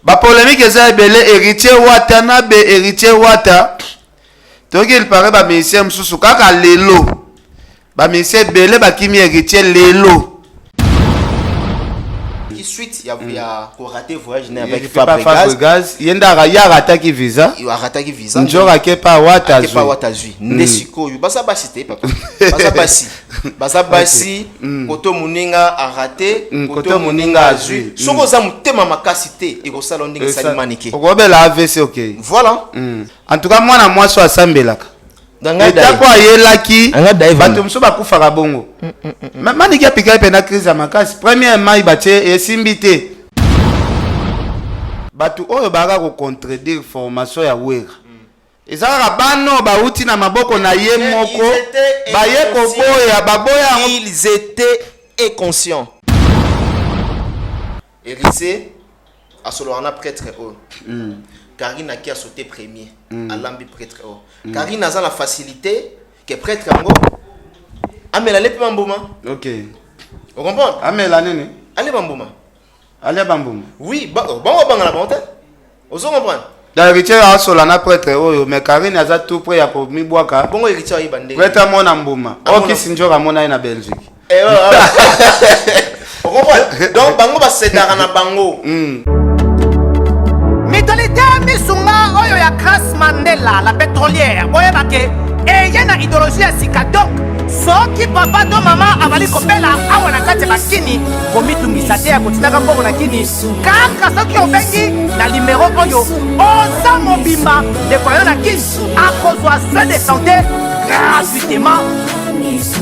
Ba polémique eza belé héritier wata na be héritier wata. Donc il paraît ba ministère msusu kaka lelo. Ba ministère belé ba kimi héritier lelo. Suite il y a raté voyage avec Fabregas yenda ya rataki visa il a raté visa njora ke pa wata ke pa wata zui ndesiko yo basa basité papa basa basi koto muninga a raté koto muninga azui soko za mutema makasité et ko sala ndenge salimanike okobela AVC OK voilà en tout cas mwana mwaso asambelaka etapo ayelaki bato mosusu bakufaka bongo maniki apika pena crise ya makasi premièrement batie esimbi te bato oyo baka kocontredire formation ya wera eza kaka bano bauti na maboko na ye moko baye koboya baboya ils étaient inconscients héritier asolana prêtre oyo Karine a qui a sauté premier, à l'ambi prêtre. Karine a la facilité que prêtre Kango. Amela le Bambouma. Ok. Vous comprenez? Amela nene. Allez Bambouma. Allez Bambouma. Oui, bon la bonté. Vous comprenez? L'héritier a solana prêtre, mais Karine a tout prêt à pour mi boaka. Bon héritier a bandé. Prêtre mon ambouma. Ok, Sinjora mona na Belgique. Vous comprenez? Donc Bango va se dar na Bango. Mitolité misunga oyo ya Grace Mandela la pétrolière boye bake eyena idéologie ya sika donc soki papa to mama avali kopela awa na kati bakini komitungisa te ya kotinaka mbongo na kini kaka soki obengi na numéro oyo oza mobimba ndeko yo na kini akozwa soin de santé gratuitement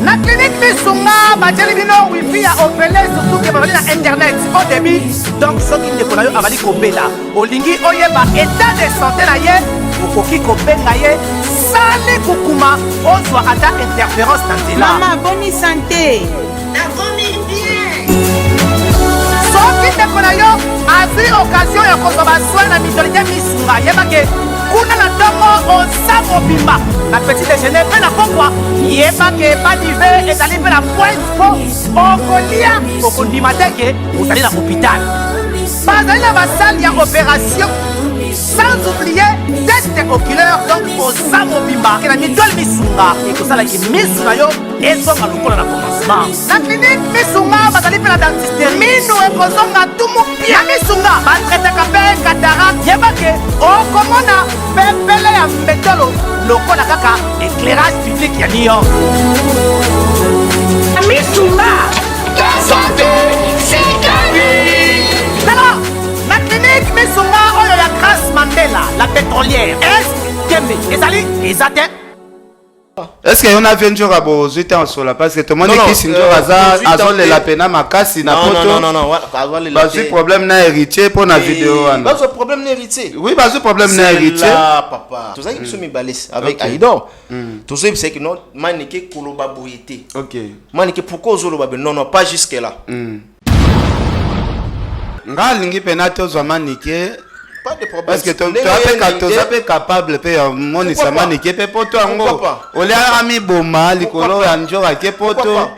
na clinique misunga bajeli bino wifi ya opele surtout ke bazali na internet au début donc soki ndeko na yo avali kobela olingi oyeba état de santé na ye okoki kobenga ye sali kukuma ozwa ata interférence na nzela mama boni santé nakomi bien soki ndeko na yo azwi occasion ya kozwa basoin na mitolité misunga yebake kuna na ntongo oza mobimba na petit déjeuner mpe na pokwa yebake badive ezali mpe na point po okolia okondima teke ozali na hôpital bazali na basale ya opération sans oublier test oculaire donc oza mobimba ke na mitole misunga ekosalaki misu na yo ezonga lokola na commencement na clinique misunga bazali mpe na dentiste minu ekozonga tumu pia misunga batretaka mpe cataracte yebake okomona pepele ya mbetolo lokola kaka éclairage public ya New York misunga ta santé c'est ta vie alors na clinique misunga oyo ya Grace Mandela la pétrolière est kembe ezali ezate. Est-ce que on a vu un jour à Bozute en solo parce que tout le monde qui s'en a la peine à ma casse na poto non bah ce problème na héritier pour na vidéo bah ce problème na héritier oui bah ce problème na héritier là papa tout ça qui sont mis balèze avec Aïdor tout ça c'est que non manique koloba boyete OK manique pourquoi ozoloba non pas jusque là nga lingi penato zo manique pas de problème parce que tu es capable de mon isamani qui peut poto ango ole ami boma likolo ya njora ke poto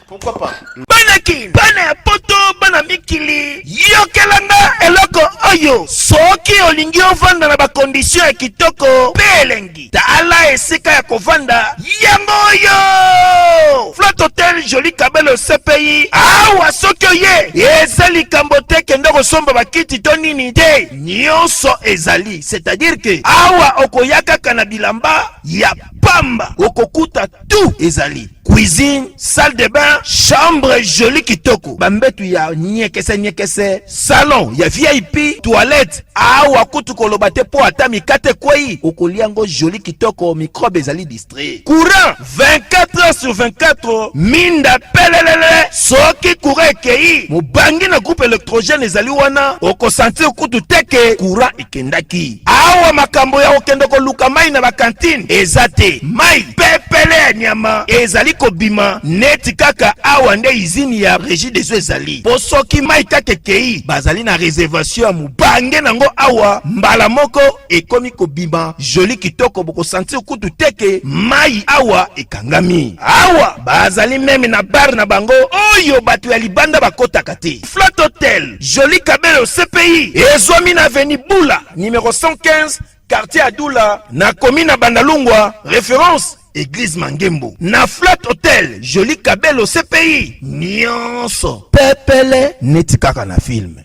pourquoi pas banaki bana poto bana mikili yokelanga eloko oyo soki olingi ovanda na ba condition ya kitoko belengi tala esika ya kovanda yango oyo Flat Hotel Joli Kabelo CPI awa soki oye ezali kambote kende kosomba bakiti to nini te nyonso ezali c'est-à-dire que awa okoyaka kana bilamba ya pamba okokuta tout ezali cuisine, salle de bain, chambre jolie kitoko. Bambetu ya nyekese, salon ya VIP, toilette. Awa kutu kolobate po atami kate kwei. Okoliango jolie kitoko, microbe ezali distrait. Courant 24 heures sur 24. Minda pelelele. Soki courant kei. Mubangi na groupe électrogène ezali wana. Oko sentir kutu teke. Courant ikendaki. Awa makambo ya okendoko luka mai na ba cantine. Ezate. Mai pepele nyama. Ezali ezali kobima neti kaka awa nde izini ya régie des eaux ezali po soki mai kaka ekei bazali na réservation ya mubange nango awa mbala moko ekomi kobima joli kitoko bokosantir kutu teke mai awa ekangami awa bazali meme na bar na bango oyo bato ya libanda bakotaka te. Flat Hotel Joli Kabelo CPI ezwami na avenue Bula numéro 115 quartier Adoula na commune na Bandalungwa référence Église Mangembo. Na Flat Hotel Joli Kabelo CPI nyonso pepele neti kaka na film.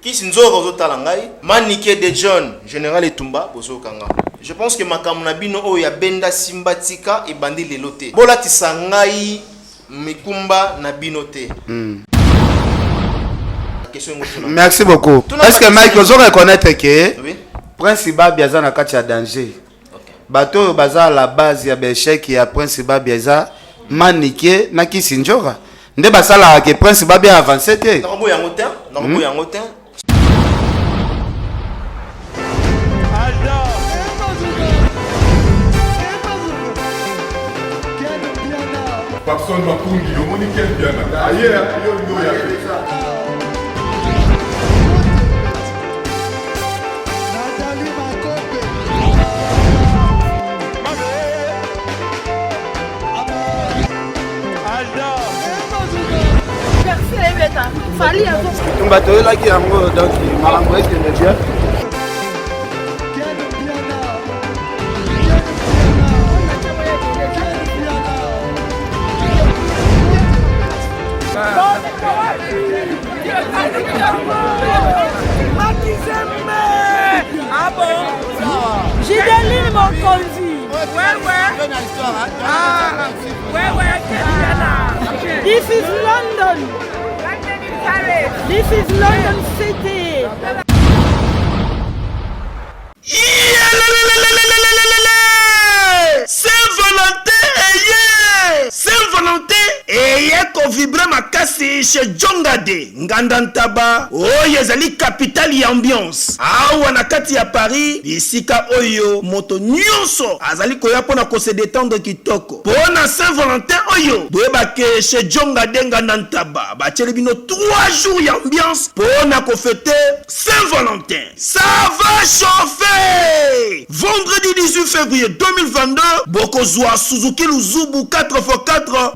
Kisinzoro zotala ngai Manike de John Général Etumba bozo kanga. Je pense que makamuna bino oyo ya benda simbatika ebandi lelote. Bola tisangai mikumba na bino te. Merci beaucoup. Est-ce que Mike vous reconnaître que Prince Babiaza na kati ya danger? Bato baza la base ya beshek ya Prince Babiaza Manike na Kisinjora. Nde basala ke Prince Babia avancé te. Nakombo yango te, nakombo yango te. Papson Mapungi, le monde qui est bien. Ailleurs, il y a Fali avant. On va te là qui donc malambo est bien. Ah bon? J'ai des lignes mon conduit. Ouais. Ah, ouais. This is London. This is London City. Saint-Valentin eye ko vibrer makasi chez Jongade Ngandantaba oyo ezali capitale ya ambiance awa na kati ya Paris bisika oyo moto nyonso azali koya pona ko se détendre kitoko pona Saint-Valentin oyo boyebake chez Jongade Ngandantaba bacheli bino 3 jours ya ambiance pona ko fêter Saint-Valentin. Ça va chauffer. Vendredi 18 février 2022 bokozwa Suzuki Luzubu 4x4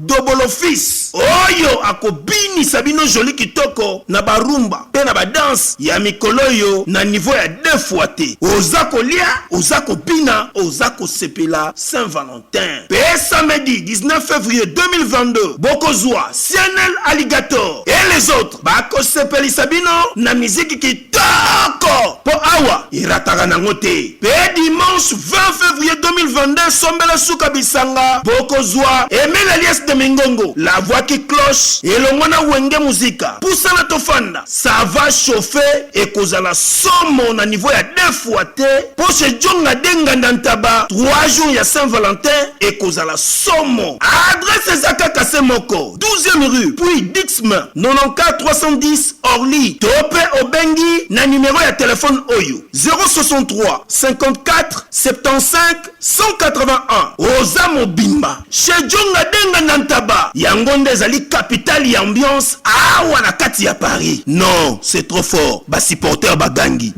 double office oyo akobini sabino joli kitoko na barumba pe na badance ya mikolo yo na niveau ya 2 fois te oza kolia oza kopina oza kosepela Saint-Valentin pe samedi 19 février 2022 bokozwa Cianel Alligator et les autres bakosepeli sabino na musique kitoko po awa irataka nango te pe dimanche 20 février 2022 sombela suka bisanga bokozwa Emile Alias de Mingongo, la voix qui cloche et le mona wenge musica. Poussa la tofanda, ça va chauffer et cause la somme à niveau ya 2 fois te. Pour ce Djonga Denga Dantaba, 3 jours ya Saint-Valentin et cause la somme. Adresse Zaka Kasemoko, 12e rue, puis Dixme, 94 310 Orly. Topé Obengi, na numéro ya téléphone Oyo, 063 54 75 181. Ozamo Bimba, chez Djonga Denga Nantaba, Yangonde Zali capitale et ambiance, awa na kati ya Paris. Non, c'est trop fort. Ba supporter bagangi.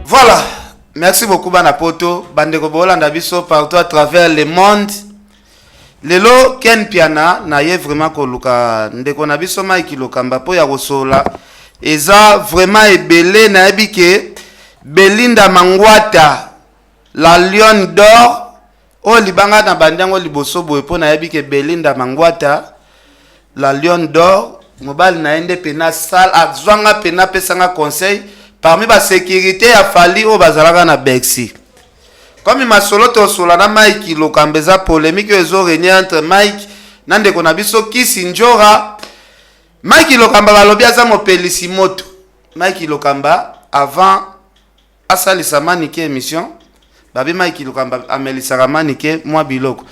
Voilà. Merci beaucoup Banapoto. Bandeko Bolanda biso partout à travers le monde. Lelo Ken Piana na ye vraiment koluka ndeko na biso Mike Lokamba po ya kosola. Eza vraiment ebele na ebike Belinda Mangwata la Lion d'Or o libanga na bandango liboso boye po na yebike Belinda Mangwata la Lion d'Or mobile na ende pena sal azwanga pena pesanga conseil parmi ba sécurité ya fali o bazalaka na Bexi comme masolo to sola na Mike Lokambeza polémique ezo régner entre Mike na ndeko na biso Kisinjora. Mike Lokamba balobi aza mopelisi moto. Mike Lokamba avant asalisa Manike émission babi Mike Lokamba amelisaka Manike mwa biloko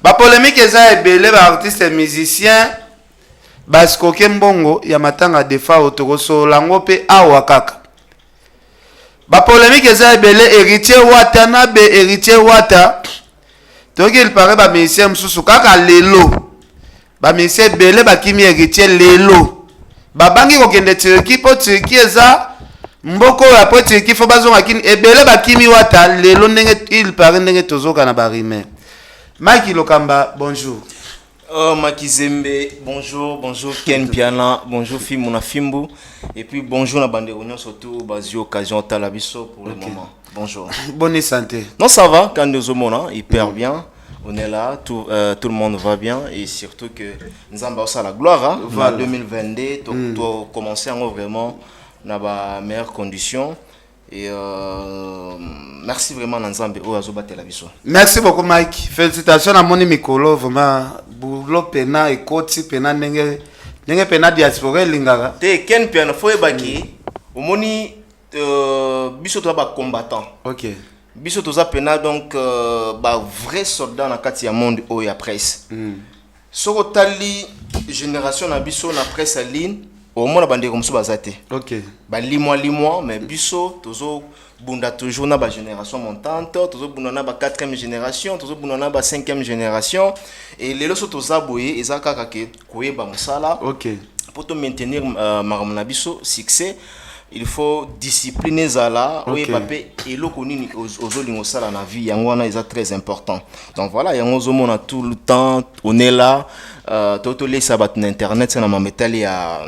ba polémique eza ebele ba artiste et musicien baskoke mbongo ya matanga defa otokoso lango pe awa kaka ba polémique eza ebele héritier wata na be héritier wata toki il paraît ba ministère mususu kaka lelo ba ministère ebele bakimi héritier lelo babangi kokende Turquie po Turquie eza mboko ya po Turquie fo bazonga kini ebele bakimi wata lelo ndenge il paraît ndenge tozoka na barime. Mike Lokamba, bonjour. Makizembe, bonjour Ken Piana, bonjour Fimuna Fimbu, et puis bonjour la bande réunion surtout basi occasion Talabiso pour le moment. Bonjour. Bonne santé. Non, ça va, quand nous sommes hyper bien. On est là, tout le monde va bien et surtout que nous avons la gloire. Hein, voilà. 2022, tu as commencé vraiment dans les meilleures conditions. Et merci vraiment Nanzambe Oazoba Telabiso. Merci beaucoup Mike. Félicitations à Moni Mikolo, vraiment boulot pena et koti pena nenge pena diaspora lingara. Te Ken Piana foi baki au moni biso to ba combattant. OK. Biso to za pena donc ba vrai soldat na kati ya monde o ya presse. Soko tali génération na biso na presse en ligne au moins bande comme ça bazate. OK. Ba limois mais biso tozo bunda toujours na ba génération montante, tozo bunda na ba 4e génération, tozo bunda na ba 5e génération et les loso toza boye ezaka kake koyeba musala. OK. Pour te maintenir maramna biso succès, il faut discipliner zala oye papé et loko nini ozolingo sala na vie yango wana eza très important. Donc voilà, yango zomona tout le temps on est là. Toto lesa bat na internet na mametali ya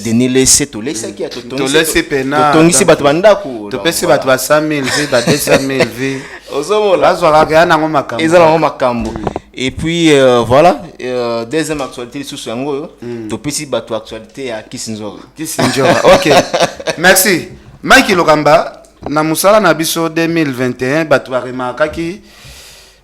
Denis Lesse to lesa ki to lese pena to ngisi bat bandako to pesi bat ba 100,000 v ba 200,000 v ozomola bazwa ga na ngoma makambo ezala ngoma makambo. Et puis voilà, deuxième actualité sous yango to pesi bat actualité ya Kisinzora. OK. Merci Mike Lokamba na musala na biso 2021 bat ba remarka ki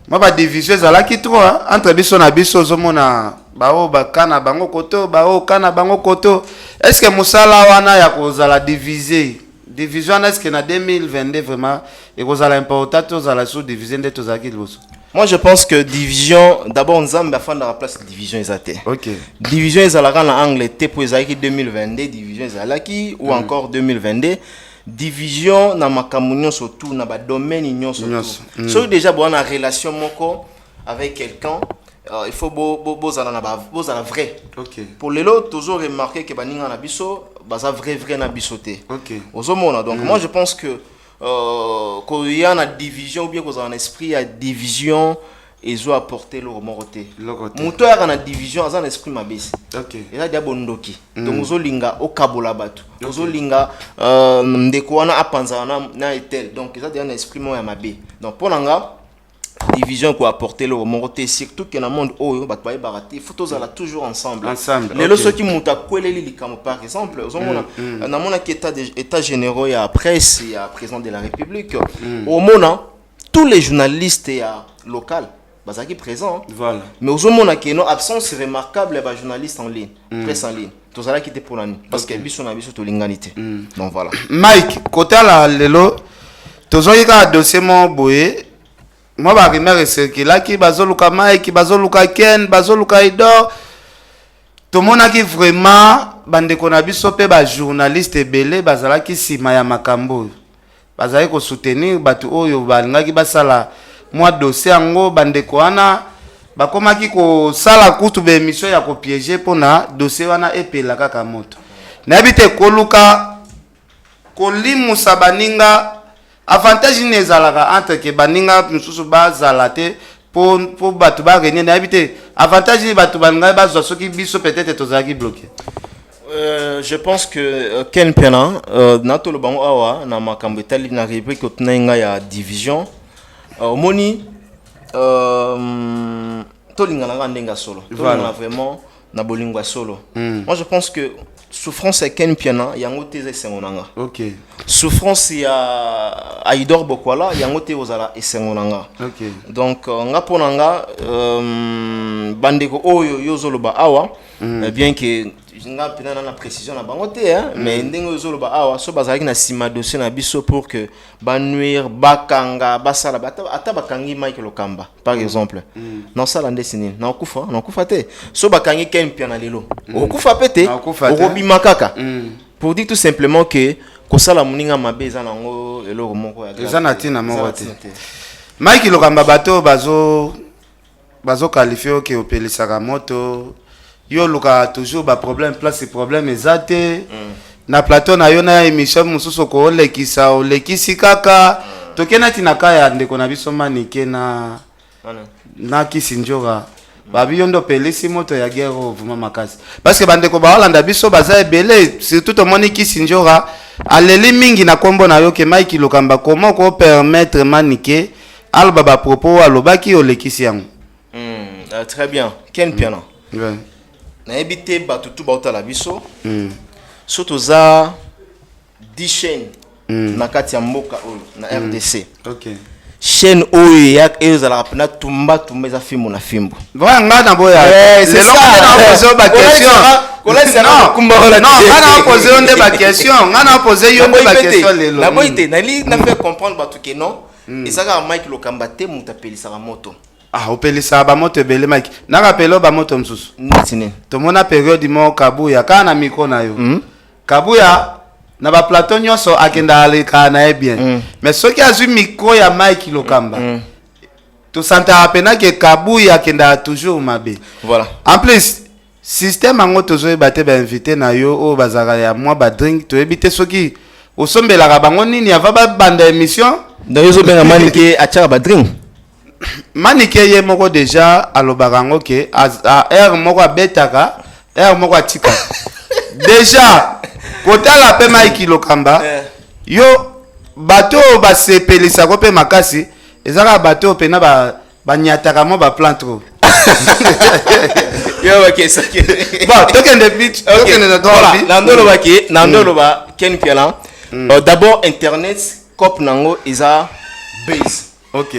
moi ba division ezalaki trop entre biso na biso zomona bao bakana bango koto bao kana bango koto. Est-ce que musala wana ya kozala division est-ce que na 2022 vraiment et kozala important tozala sous division de tozaki liboso? Moi je pense que division d'abord Nzambe afin de la place division ezate. OK. Division ezalaka na Angleterre pour ezalaki 2022 division ezalaki ou encore 2022 division na makamunyo surtout na ba domaine union surtout. So déjà bon en relation moko avec quelqu'un il faut bozala na bozala vrai. OK. Pour les autres toujours remarquer que baninga na biso baza vrai na bisoté. OK. Ozomona donc moi je pense que quand il y a une division ou bien qu'on a un esprit à division ils ont apporté leur moroté. Muto ya na division azan esprit mabisi. OK. Et là dia bondoki. Donc ozolinga okabola batu. Ozolinga ndeko wana apanza na etel. Donc ça dia un esprit mo ya mabe. Donc pour nanga division pour apporter leur moroté surtout que dans monde oyo bat ba baraté photos ala toujours ensemble. Les loso qui muta kweleli likamo par exemple ozomona na mona ki état généraux ya presse ya président de la République au mona tous les journalistes ya local bazaki présent. Voilà. Mais ozomona que non absence remarquable ba journalistes en ligne, presse en ligne. Tozala qui était pour l'année parce que biso na biso to linganité. Donc voilà. Mike, côté la lelo tozoyika dossier mo boye. Moi ba rumeur circula ki bazoluka Mike, bazoluka Ken, bazoluka Idor. Tout le monde qui vraiment bande ko na biso pe ba journaliste ebele bazala ki sima ya makambo. Bazali ko soutenir batu oyo balingaki basala moi dossier yango bande ko wana bakomaki ko sala kutu be émission ya ko piéger pona dossier wana epela kaka moto. Na bite koluka kolimu sabaninga avantage ni ezalaka entre que baninga mususu bazala te pour batu ba gagner na bite avantage ni batu baninga bazwa soki biso peut-être tozaki bloqué. Je pense que Ken Piana nato lo bango awa na makambo etali na rubrique otunanga ya division moni tolinga na ndenga solo tolinga vraiment na bolingwa solo. Moi je pense que souffrance ya Ken Piana yango te esengonanga. OK. Souffrance ya Aidor Bokwala yango te ozala esengonanga. OK. Donc nga ponanga bandeko oyo yozoloba awa bien que nga pena na précision na bango te mais ndenge yozoloba awa so bazalaki na sima dossier na biso pour que banuire bakanga basala ata bakangi Mike Lokamba par exemple. Non sala ndesini na okufa te so bakangi Ken Piana lelo okufa pete okobi makaka. Pour dire tout simplement que kosala moninga mabe eza nango eloko moko ya eza na ntina moko te Mike Lokamba bato bazo qualifié oke opelisaka moto yo luka toujours ba problème place problème ezate na plateau na yo na émission mususu ko olekisa olekisi kaka tokena tinaka ya ndeko na biso manike na kisinjora babi yondo pelisi moto ya guerre vraiment makasi parce que bandeko ba Holanda biso baza ebele surtout to moni kisinjora aleli mingi na kombo na yo ke Mike Lokamba comment ko permettre manike alba ba propos alobaki olekisi yango très bien Ken Piana ouais na ebité batutu bauta la biso surtout za 10 chaînes na kati ya mboka oyo na RDC OK chaîne oyo ya ezala rapena tumba za fimbo na fimbo voilà na boya c'est ça on pose ba question non on pose on ba question on pose yo ba question lelo na boite na li na faire comprendre batu que non ezaka Mike Lokamba te mutapelisa moto opelisa ba moto ebele Mike na rapelo ba moto msusu nitine to mona période mo Kabuya kana micro na yo Kabuya na ba plateau nyonso akenda aleka na bien mais soki azui micro ya Mike Lokamba to santa pena ke Kabuya akenda toujours mabe voilà en plus système ango tozo ba te ba invité na yo o bazaka ya moi ba drink to ebite soki osombela bango nini ava ba banda émission ndayo benga manike achaka ba drink manike ye moko déjà alobaka ngo ke a air moko abetaka air moko atika déjà kotala pe Mike Lokamba yo bato ba sepelisa ko pe makasi ezaka bato pe na ba nyataka mo ba plan trop yo bakesa bon tokende bit tokende na droit nandolo baki nandolo ba Ken Piana d'abord internet cop nango isa base OK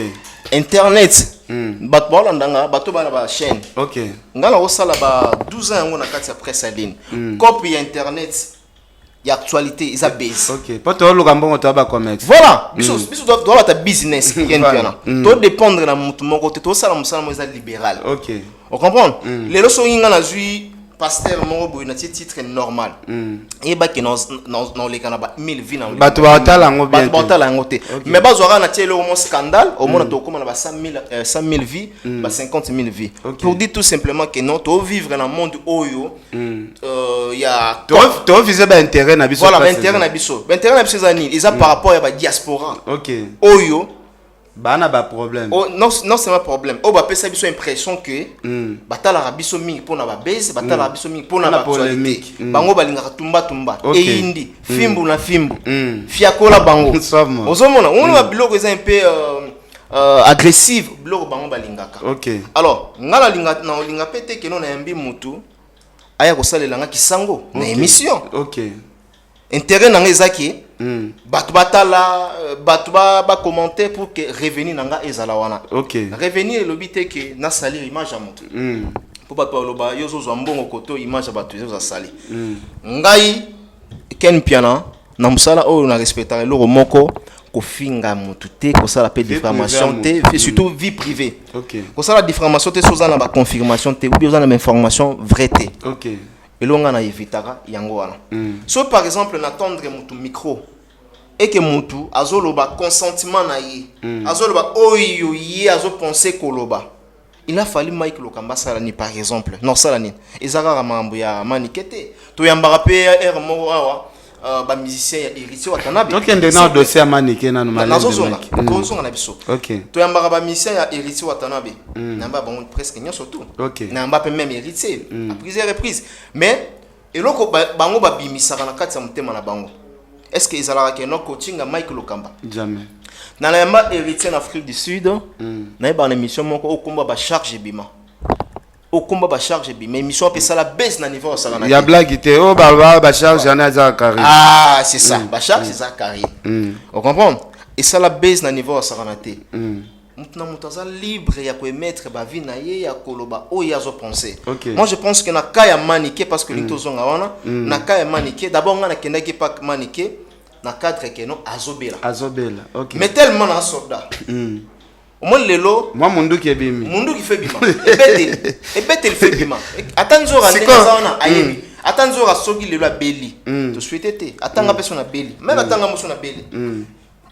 internet bato balandanga bato bana ba chaîne OK ngala osala ba 12 ans yango na kati ya presse aline copie ya internet ya actualité isa base OK poto Lokamba to ba comex voilà biso doit ta business Ken Piana to dépendre na mutu moko te to sala musala mo isa libéral OK on comprend les leçons inga na zui pasteur moko boy na titre normal et ba ke non les kana ba 1000 vies na bato batala ngo bien batala ngo te mais bazora na tielo mo scandale au moins to comme na ba 100 000 vies ba 50 000 vies pour dire tout simplement que non to vivre dans monde oyo ya to viser ba intérêt na biso voilà ba intérêt na biso zani ils a par rapport à ba diaspora OK oyo bana ba problème non c'est un problème ba pesa biso impression que batala rabiso mingi pona ba base batala rabiso mingi pona ba polémique bango balingaka tumba et indi fimbu na fimbu fiakola bango ozomona on va biloko eza un peu agressive biloko bango balingaka OK alors ngala linga pete ke non na yambi mutu aya kosalela nga kisango na émission OK intérêt nanga ezaki batu batala batu ba commenter pour que revenir nanga ezala wana OK revenir lobité que na salir image à moto pour batu loba yozo zo mbongo koto image batu yozo sali ngai Ken Piana na musala o na respecter le moko ko finga motu te ko sala pe diffamation te surtout vie privée OK ko sala diffamation te soza na ba confirmation te ou bien na information vraie te OK elonga na evitaka yango wana so par exemple n'attendre mutu micro et que mutu azoloba consentement na ye azoloba oyo ye azo penser koloba il a fallu Mike Lokamba sala ni par exemple non sala ni ezaka mambo ya manikete to yambaka pe r mo awa ba musicien ya Héritier Watanabe donc ende na dossier manike na normal nazozonga kozonga na biso OK to yambaka ba musicien ya Héritier Watanabe namba bango presque nyoso tout OK namba pe même Héritier à plusieurs reprises mais eloko bango ba bimisaka na kati ya mutema na bango est-ce que ezalaka ke no coaching Mike Lokamba jamais na la yamba Héritier en Afrique du Sud na ba émission moko okomba ba charge bima okomba ba charge bima émission pe sala baisse na niveau sala na ya blague te o ba charge na za carré c'est ça ba charge c'est ça carré on comprend et sala baisse na niveau sala na te mutu na mutu aza libre ya koemettre ba vie na ye ya koloba o ya zo penser moi je pense que na ka ya manike parce que lito zonga wana na ka ya manike d'abord nga na kendaki pa manike na cadre que non azobela OK mais tellement na soldat au moins lelo moi mundu ki ebimi mundu ki fait bima ebete il fait bima atanzo rande na zaona ayebi ata nzora soki lelo abeli to souhaite te atanga personne abeli même atanga moso na beli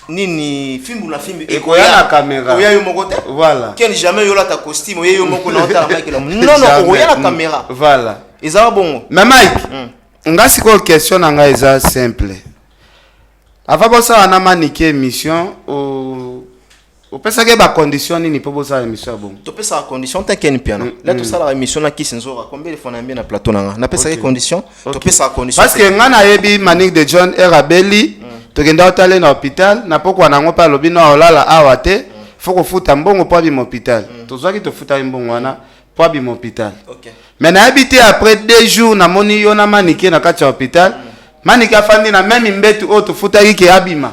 nini fimbu na fimbu ekoya na caméra oya yo moko te voilà ken jamais yo la ta costume oya yo moko na otala mike non oya na caméra voilà ezala bongo mais Mike nga sikoyo question na nga eza simple avant bosala na manike émission opesaki bacondition nini mpo bosala émission ya bongo topesaka condition takeni piano là tosalaka émission na kisi nzora combien de fois na mbi na plateau na nga napesaki condition topesaka condition parce que nga nayebi Manick de John erabeli tokenda otale na hôpital na pokwa nango mpe alobi no olala awa te fo kofuta mbongo mpo abima hôpital tozwaki tofutaki mbongo wana mpo abima hôpital mais nayebi te après 2 jours namoni yo na Manike na kati ya hôpital Manike afandi na meme mbetu oyo tofutaki ke abima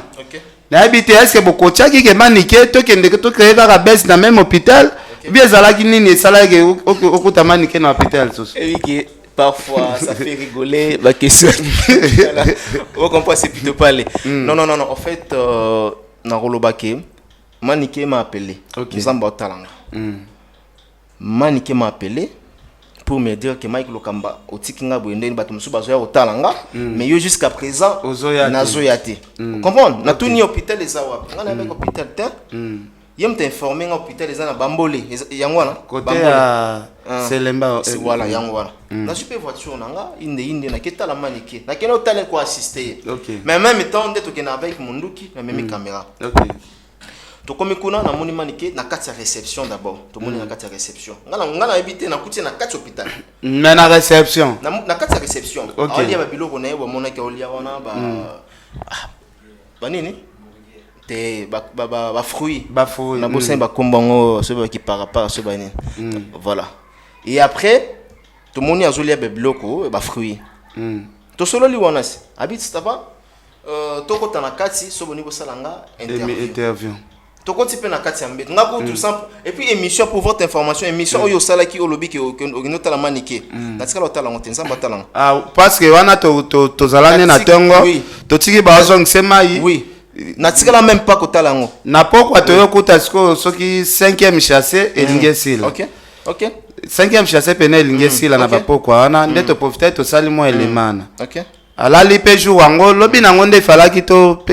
nayebi te est-ce que bokotiaki ke Manike tokende tokeye kaka bese na même hôpital bi ezalaki nini esalaki okuta Manike na hôpital soso parfois ça fait rigoler la question on comprend c'est plutôt parler non en fait Narolobake Manike m'a appelé Nzamba Otalanga Manike m'a appelé pour me dire que Mike Lokamba otikinga boyende bato musu bazoya Otalanga mais yo jusqu'à présent nazoyate comprendre na tout ni hôpital les awa ngana avec hôpital te yem te informer nga hôpital les na bambole yangwana côté à Selemba voilà yangwana na super voiture nanga inde na keta la Manike na kena otale ko assister mais même temps ndeto kena avec munduki na même caméra to komi kuna na moni Manike na kati ya réception d'abord to moni na kati ya réception ngana habiter na kuti na kati hôpital mais na réception na kati ya réception ali ba biloko na yebo mona ke olia wana ba nini te ba fruits na bosin ba kombongo so ba ki parapara so ba nini voilà et après to moni azolia ba biloko ba fruits to solo li wana si habite staba to kota na kati so boni bosalanga interview tokoti pe na kati ya mbeto nga ko tout simple et puis émission pour votre information émission oyo salaki olobi ke okinota la Manike na tikala otala ngote Nzamba Otalanga parce que wana to zalane na tongo to tiki ba zong semai oui na tikala même pas kotala ngo na pokwa to yokuta siko soki 5e chassé elinge sila OK 5e chassé pene elinge sila na bapokwa wana nde to profiter to salimo elemana OK alali pe jour wango lobi nango nde falaki to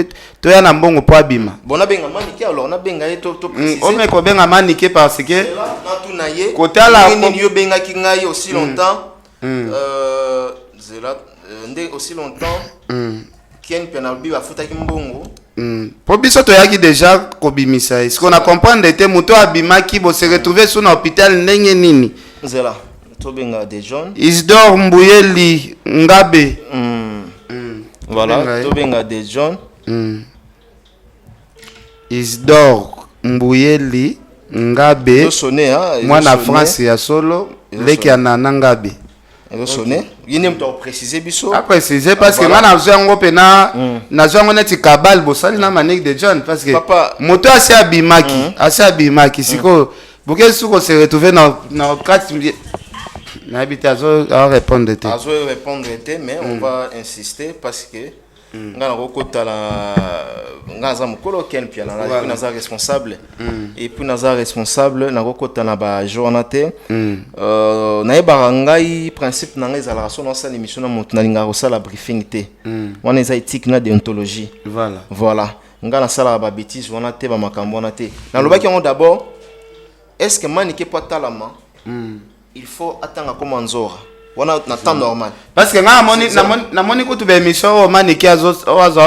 ya na mbongo po abima bona benga Manike alors na benga ye to préciser on me ko benga Manike parce que na tout na ye kotala ni yo benga ki ngai aussi longtemps zela nde aussi longtemps ken penalty ba futaki mbongo po biso to yaki déjà kobimisa est-ce qu'on a comprendre te muto abimaki bo se retrouver sur na hôpital ndenge nini zela to benga de John Isidore Mbuyeli Ngabe voilà to benga de John Isidore Mbuyeli Ngabe to sonné mwana France ya solo leki anana Ngabe to sonné yine mto préciser biso a préciser parce que ngana zongo pena na zongo neti kabal bosali na Manick de John parce que moto asi abimaki siko boke suko se retrouver na 4 n'habite à répondre mais on va insister parce que ngana kokota la ngaza mukolo ken pia na naza responsable et puis naza responsable na kokota na ba journée na yeba ngai principe na ngai za la raison na l'émission na montu na linga sala briefing te wana za éthique na déontologie voilà ngana sala ba bêtise wana te ba makambo wana te na lobaki on d'abord est-ce que Manike pas talama il faut attendre comme Nzora wana na temps normal parce que na moni ko to be émission o Manike azo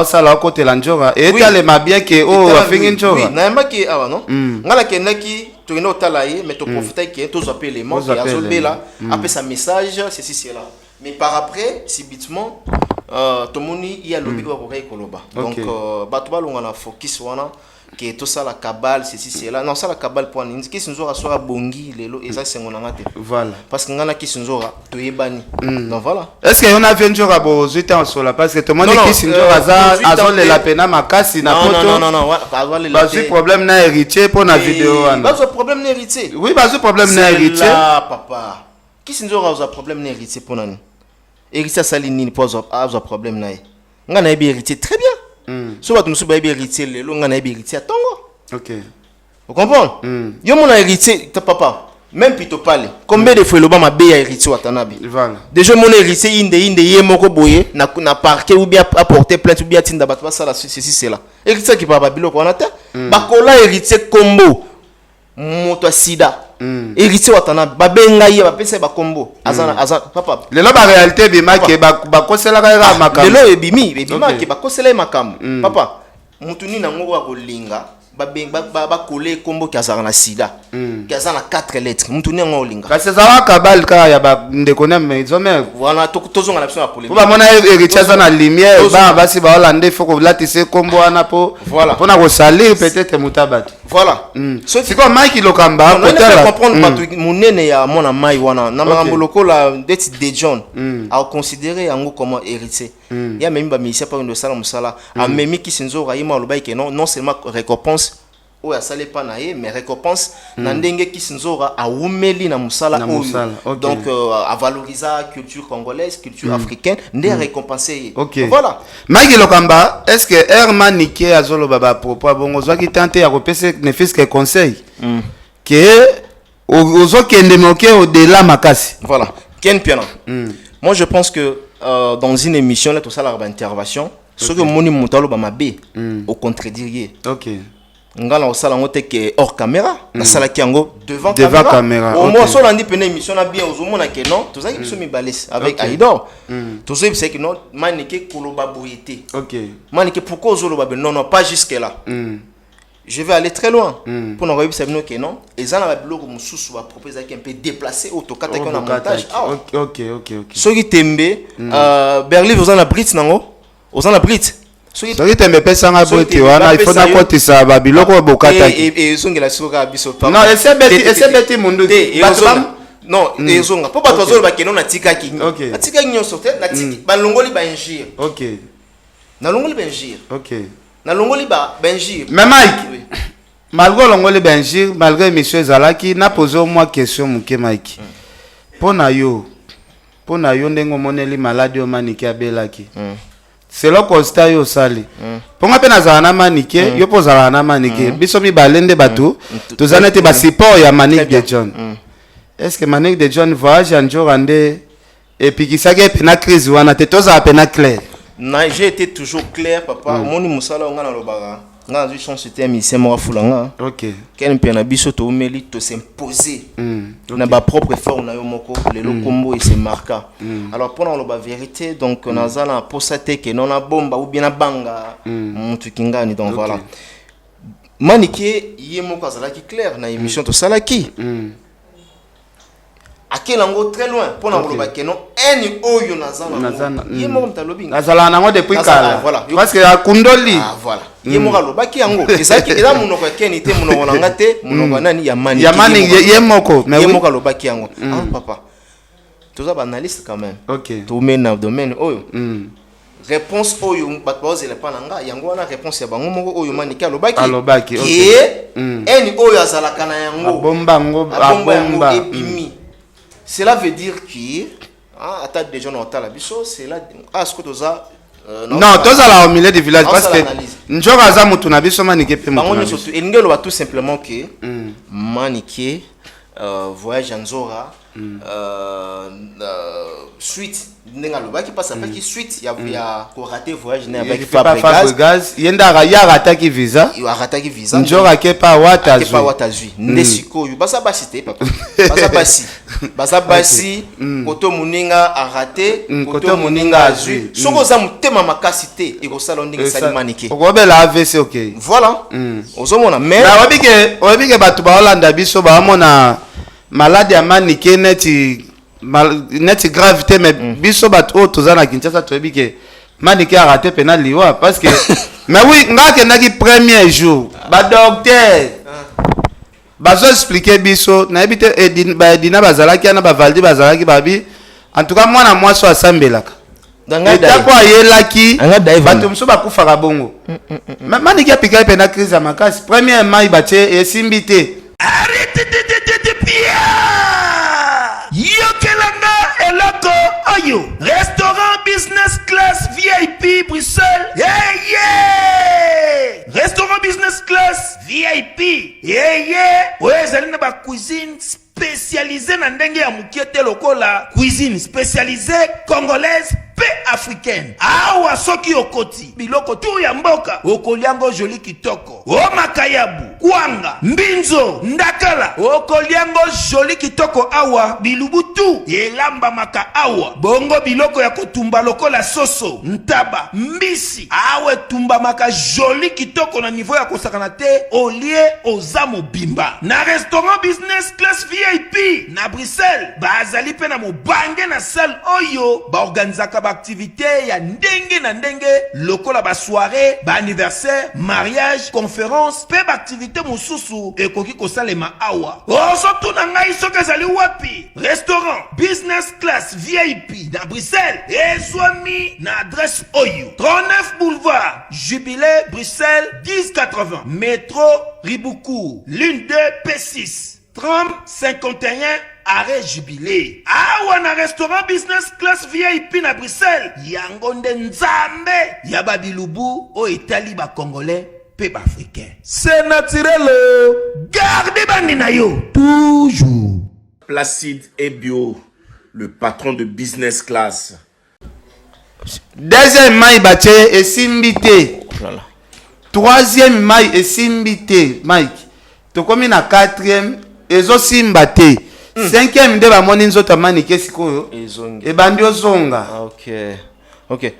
sala ko te la Nzora et tale ma bien que o afingi Nzora na yambaki awa non ngala kenaki to ino tala ye mais to profiter que to zo appeler mo ya zo bela après sa message ceci là mais par après subitement to moni il y a lobby ko ko koloba donc bato balonga na focus wana que tout ça la cabale ceci là non ça la cabale pour nini qui Nzora soit bongi lelo eza sengona ngate voilà parce que ngana ki Nzora to yebani donc voilà est-ce que on a vu Nzora bo 8 ans sola parce que tout le monde qui Nzora azole la pena makasi na poto non bazu problème na héritier pour na vidéo wana bazu problème na héritier oui bazu problème na héritier là papa qui Nzora a problème na héritier pour nani héritier sali nini pour a problème na ngana yebi héritier très bien so bato musu ba yebi héritier lelo ngana yebi héritier tongo OK vous comprenez yo mona héritier ta papa même pito pale combien de fois le ma be ya héritier Watanabe Voilà. déjà mon héritier inde ye moko boye na parquet ou bien apporter plainte ou bien tinda bato ça la ceci c'est là héritier qui papa biloko on ata bakola héritier combo moto sida héritier Watanabe babenga ye bapesa ba combo azana papa lelo ba réalité bima ke ba kosela ka makambo lelo ebima ke ba kosela makambo papa mutu ni nango wa kolinga ba coller combo ki azana na sida ki azana 4 lettres mutu ni ngo olinga kasi zawa kabal ka ya ba ndeko na maison mère voilà tozonga na biso na polémique ba mona héritier za na lumière ba basi ba hollandais faut ko latise combo ana po voilà pona ko salir peut-être mutabat voilà c'est comme Mike Lokamba on peut comprendre pas monene ya mona mai wana na makambo lokola deti de John a considérer yango comme héritier ya même ba misia pa ndo sala musala a memi ki sinzo ra yima lobai ke non seulement récompense ou ya salé pas na ye mais récompense na ndenge ki sinzora a umeli na musala donc à valoriser culture congolaise culture africaine ndé récompenser voilà Mike Lokamba est-ce que Herman Nike azolo baba propos bongo zwaki tenter ya kopese ne fils que conseil que ozo kende moke au-delà makasi voilà Ken Piana moi je pense que dans une émission là tout ça la intervention ce que moni mutalo ba mabe au contredire OK ngala osala ngote ke hors caméra na sala kiango devant caméra au moins so landi pene émission na bien ozomona ke non tozaki biso mibalesi avec Aïdor tozoyi c'est que non manike koloba boyete OK manike pourquoi ozoloba non pas jusque là je vais aller très loin pour nous regarder sabino que non et ça na biloko mususu va proposer un peu déplacé au tokata qu'on a montage OK soki tembe Berlin vous en a Brit nango aux en a Brit soki tembe pesa nga Brit wana il faut na kotisa ba biloko bokata et zongela soka biso non essaie beti mundu non et zonga po bato zolo ba keno na tikaki na tikaki nyonso te na tiki ba longoli ba injire OK na longoli ba injire OK na longoli ba benjir mais Mike malgré longoli benjir malgré monsieur Zalaki na posé au moins question muke Mike pona yo ndengo moneli malade o manike abelaki c'est le constat yo sali ponga pe nazala na manike yo pozala na manike biso mi balende bato tozana te ba support ya Manique de John est-ce que Manique de John voyage en Jorande et puis qui ça que na crise wana te tozala pe na clair na j'ai été toujours clair papa moni musala ngana lobaka ngana zui son c'était musicien mo fulanga OK ken pena biso to meli to s'imposer na ba propre forme na yo moko le lokombo et se marquant alors pour la vérité donc nazala posate que non na bomba ou bien na banga mutu kingani donc voilà Manique yemo kazala ki clair na émission to salaki akelango très loin pour na loba que non eni oyo nazana yemo mtalobi nazala nango depuis kala voilà parce que akundoli voilà yemo kalobaki yango ezaki eza munoko keni te munoko nanga te munoko nani ya Manique yemoko mais yemo kalobaki yango papa toza ba analyste quand même OK to mena domaine oyo réponse oyo batwaze le pananga yango wana réponse ya bango moko oyo Manique alobaki eni oyo azalaka na yango bomba cela veut dire que attaque des gens dans la biso c'est là ce que toza non tozala au milieu du village parce que njoka za mutu na biso Manique pe mutu na biso elingelo ba tout simplement que Manique voyage en Zora suite nenga lobaki passe après qui suite ya ko rater voyage na avec Fabregas yenda ya rataki visa njoka ke pa watazui ndesiko yo basa basite papa basa basi koto muninga a raté koto muninga azui soko za mutema makasi te ekosala ndenge sali Manique okobela AVC OK voilà ozomona mais obike batu ba Hollande biso ba mona malade ya Manique neti gravité mais biso bato o tozana Kinshasa toyebike Manique a raté pena liwa parce que mais oui ngake naki premier jour ba docteur bazo expliquer biso na ebite edina bazalaki na ba Valdi bazalaki babi en tout cas mwana mwasi asambelaka eta kwa yelaki bato mso bakufaka bongo Manique apika pena crise ya makasi premier mai batie esimbi te arrête de yokelanga eloko oyo restaurant business class VIP Bruxelles restaurant business class VIP oyo ezali na ba cuisine spécialisé na ndenge ya mukiete lokola cuisine spécialisée congolaise pe africaine. Awa soki okoti biloko tu ya mboka okoliango joli kitoko. O makayabu, kwanga, mbinzo, ndakala okoliango joli kitoko awa bilubutu elamba maka awa. Bongo biloko ya kotumba lokola soso, ntaba, mbisi awe tumba maka joli kitoko na niveau ya kosakana te olie ozamo bimba. Na restaurant business class VIP na Bruxelles bazali pe na mobange na salle oyo ba organizaka ba activité ya ndenge na ndenge lokola ba soirée, ba anniversaire, mariage, conférence pe ba activité mosusu ekoki kosalema awa. Oso tuna ngai soki ezali wapi? Restaurant business class VIP na Bruxelles ezwami na adresse oyo 39 boulevard Jubilé Bruxelles 1080 métro Riboucourt l'une 2 P6 30 51 arrêt Jubilé. Awa na restaurant business class VIP na Bruxelles yango nde nzambe ya babilubu o etali ba congolais pe ba africain. C'est naturel. Gardez bandi na yo toujours. Placide et Bio, le patron de business class. Deuxième maille bache et simbité. Voilà. Troisième maille et simbité. Mike. To komi na quatrième ezo simbate. Cinquième de ba moni nzoto manike sikoyo. E bandi ozonga. Ok.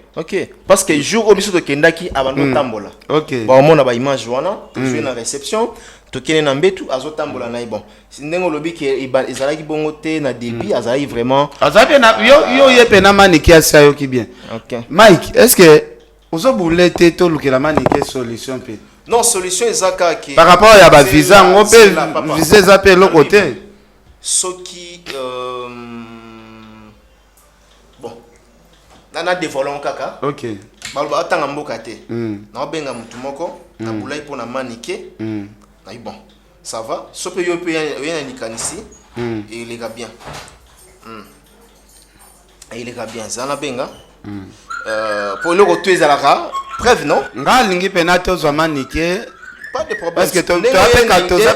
Parce que jour au biso de kendaki abando tambola. Ok. Ba omona ba image wana, tu na réception, to kene na mbetu azotambola na bon. Sindengo lobi ke ezalaki bongo te na débit, azali vraiment. Azape na yo yepe na manike asa yo ki bien. Ok. Mike, est-ce que ozo boulete to lukela manike solution pe? Non, solution ezaka ki Par rapport à ba visa ngope visa zape lo côté. Soki bon. Nana dévoilons kaka. Ok. Baloba atanga mboka te. Na benga mutu moko, na bulai pona manike. Na bon. Ça va? Sope yo pe ya nikanisi. Et il est bien. Il est bien. Zana benga. Pour le retour ezalaka, preuve non? Nga lingi pena to zwa manike. Pas de problème. Parce que tu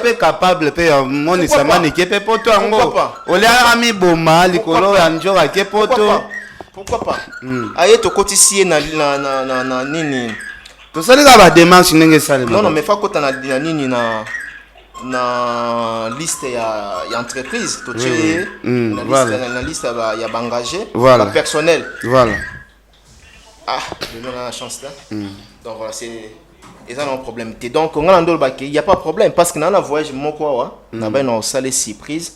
es capable de moni sa manike pe poto ango. Ole ami boma likolo ya njoka ke poto. Pourquoi pas? Aye to kotisi na nini. To sali ka ba démarche ndenge salema. Non mais fa kota na nini na liste ya entreprise to tue na liste ya bangagé voilà. Personnel. Voilà. Ah, je donne la chance là. Donc voilà, c'est ils ont un problème. Donc on a il y a pas de problème parce que dans la voyage mon quoi na ben on salé surprise.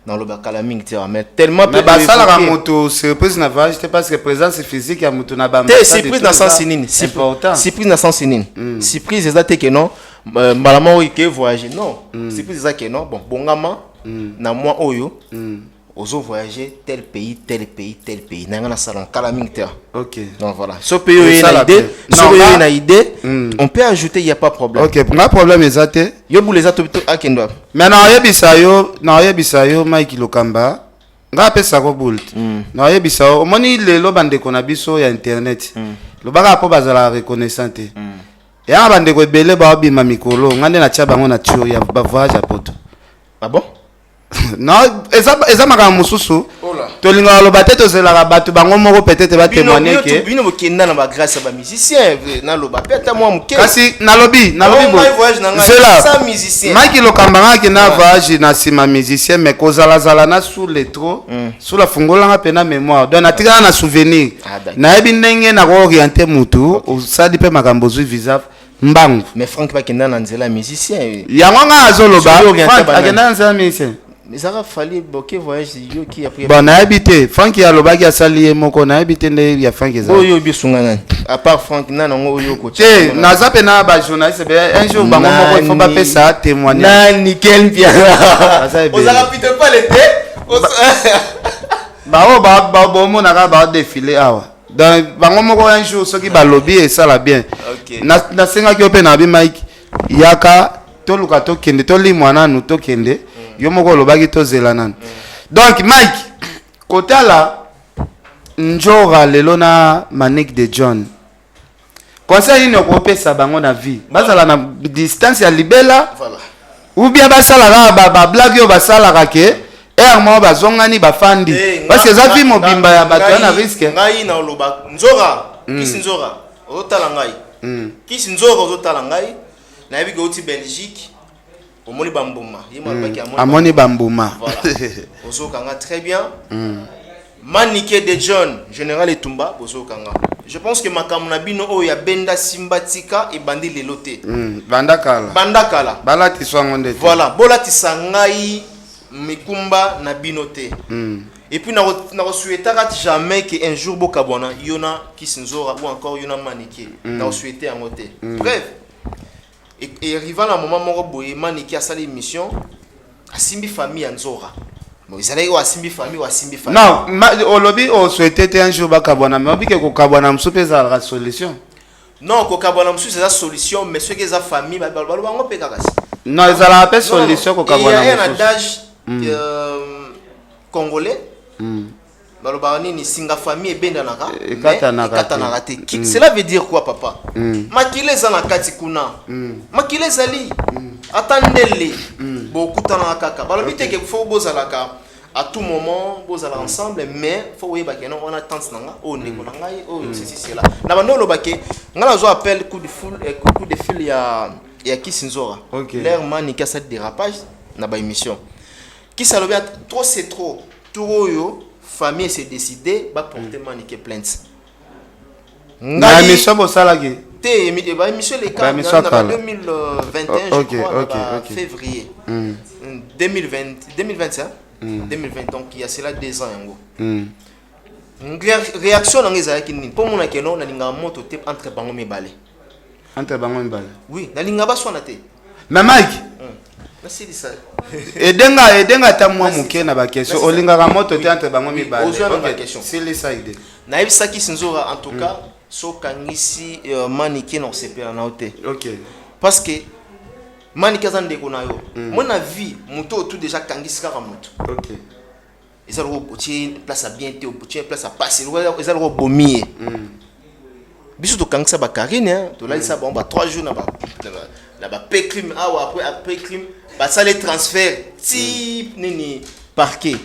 Dans le bakalaming mais tellement mais bah ça la moto surprise na voyage c'est parce que présence physique ya moto na ba surprise dans sens sinine surprise dans sens sinine surprise exacte que non malalement oui que voyager non surprise exacte que non bon bongama na moi oyo ozo voyager tel pays nanga na salon kalaming terre. OK. Donc voilà ce pays une idée on peut ajouter il y a pas de problème. OK pour un problème exact yo bouleza to akendo mais na yebisa yo Mike Lokamba nga pesa ko boult na yebisa yo omoni lelo bande ko na biso ya internet lobaka po bazala reconnaissante ya bande ko ebele ba bima mikolo ngande na tia bango na tio ya ba voyage poto. Ah bon? Non, eza makambo mususu tolinga loba te tozelaka bato bango moko peut-être ba témoigner que bino bokenda na ba grâce ba musicien na loba peta moi muke kasi nalobi bo ça musicien Mike Lokamba ke na voyage na sima musicien mais kozala na sous le trop sous la fungolanga pena mémoire donc na tika na souvenir na yebi ndenge na ko orienter mutu osali pe makambo zu visa mbangu mais Frank ba kenda na nzela musicien yango nga azoloba Frank akenda na nzela musicien mais ça va falloir bloquer voyage yo qui a pris bon na habité Frank ya lobaki asali moko na habité nde ya Frank eza oyo bisunga nani à part Frank nana ngo oyo ko che na zape na ba journaliste un jour bango moko il faut pas pesa témoigner nani nickel bien on a rapide pas l'été ba bomo na ba défiler awa donc bango moko un jour ceux qui ba lobby et ça la bien na senga ki open na bi Mike yaka to luka to kende to limwana nu to kende yo moko lobaki to zela nanu donc Mike kotala njora lelo na Manique de John conseil ni ko pesa bango na vie bazala na distance ya libela voilà ou bien basalaka bablague oyo basalaka ke mo bazongani bafandi parce que eza vi mobimba ya bato ya na risque ngai na oloba nzora kisi nzora ozotala ngai kisi nzora ozotala ngai nayebi ke outi Belgique omoni bambuma amoni bambuma ozokanga très bien Maniké de John Général Etumba bozokanga je pense que makambo na bino oyo ya benda simbatika ebandi lelo te bandakala balatisa yango nde voilà bolatisa ngai mikumba na bino te et puis na souhaitaka jamais que un jour bokabwana yona kisinzora ou encore yona Maniké na souhaiter yango te bref et arrivant à moment moko boye Maniké a sali émission asimbi famille ya Nzora bon ils allaient asimbi famille non olobi o souhaiter te un jour bakabwana mais obike ko kabwana msupe za la solution non ko kabwana msupe c'est la solution mais ceux qui za famille ba bango pe kakasi non ils allaient appeler solution ko kabwana il y a un adage congolais baloba nini singa famille ebenda naka katanaka te cela veut dire quoi papa makile za na kati kuna makile zali atandele bokutana kaka balobi te ke faut bozalaka à tout moment bozala ensemble mais faut yeba ke non on a tante nanga o ndeko nanga o c'est là na bando lobake ngala zo appelle coup de fil ya Kisinzora l'air Maniké ça dérapage na ba émission qui ça lobia trop c'est trop tout yo famille s'est décidé va porter Maniké plainte na mission bosalaki te émission les cas 2021 je crois février 2020 donc il y a cela 2 ans yango réaction na ngeza yaki nini po mona keno na linga moto te entre bango mibale oui na linga baswana te mais Mike merci ça edenga ta mwa muke na ba question olingaka moto te entre bango mibale c'est les ça idée na yebisa Kisinzora en tout cas so kangisi Maniké na sepela na hote parce que Maniké za ndeko na yo mona vie moto tout déjà kangisi kaka moto ils ont une place à bien te une place à passer ils ont bomie biso to kangisa ba Karine to la ça bon ba 3 jours na ba pécrim après crime ba ça les transferts type nini parquet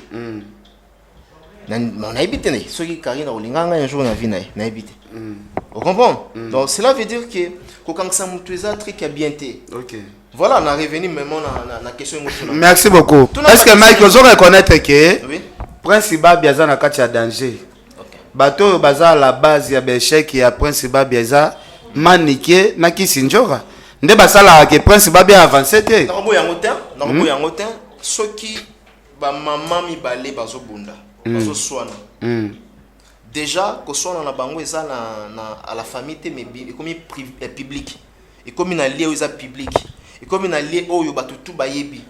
on a évité ceux qui Karine olinganga un jour na vie na évité vous comprenez donc cela veut dire que quand ça mutueza truc à bien te voilà on a revenu maintenant na question merci beaucoup est-ce que Mike vous reconnaître que Prince Babia na kati ya danger bato baza à la base ya l'échec ya Prince Babia Maniké na Kisinzora nde basala ke Prince Babia avancé te na boya ngotin ceux qui ba maman mi balé bazo bunda bazo swana déjà ko swana na bango eza na à la famille te mais comme public et comme na lié aux public et comme na lié oyo batutu bayebi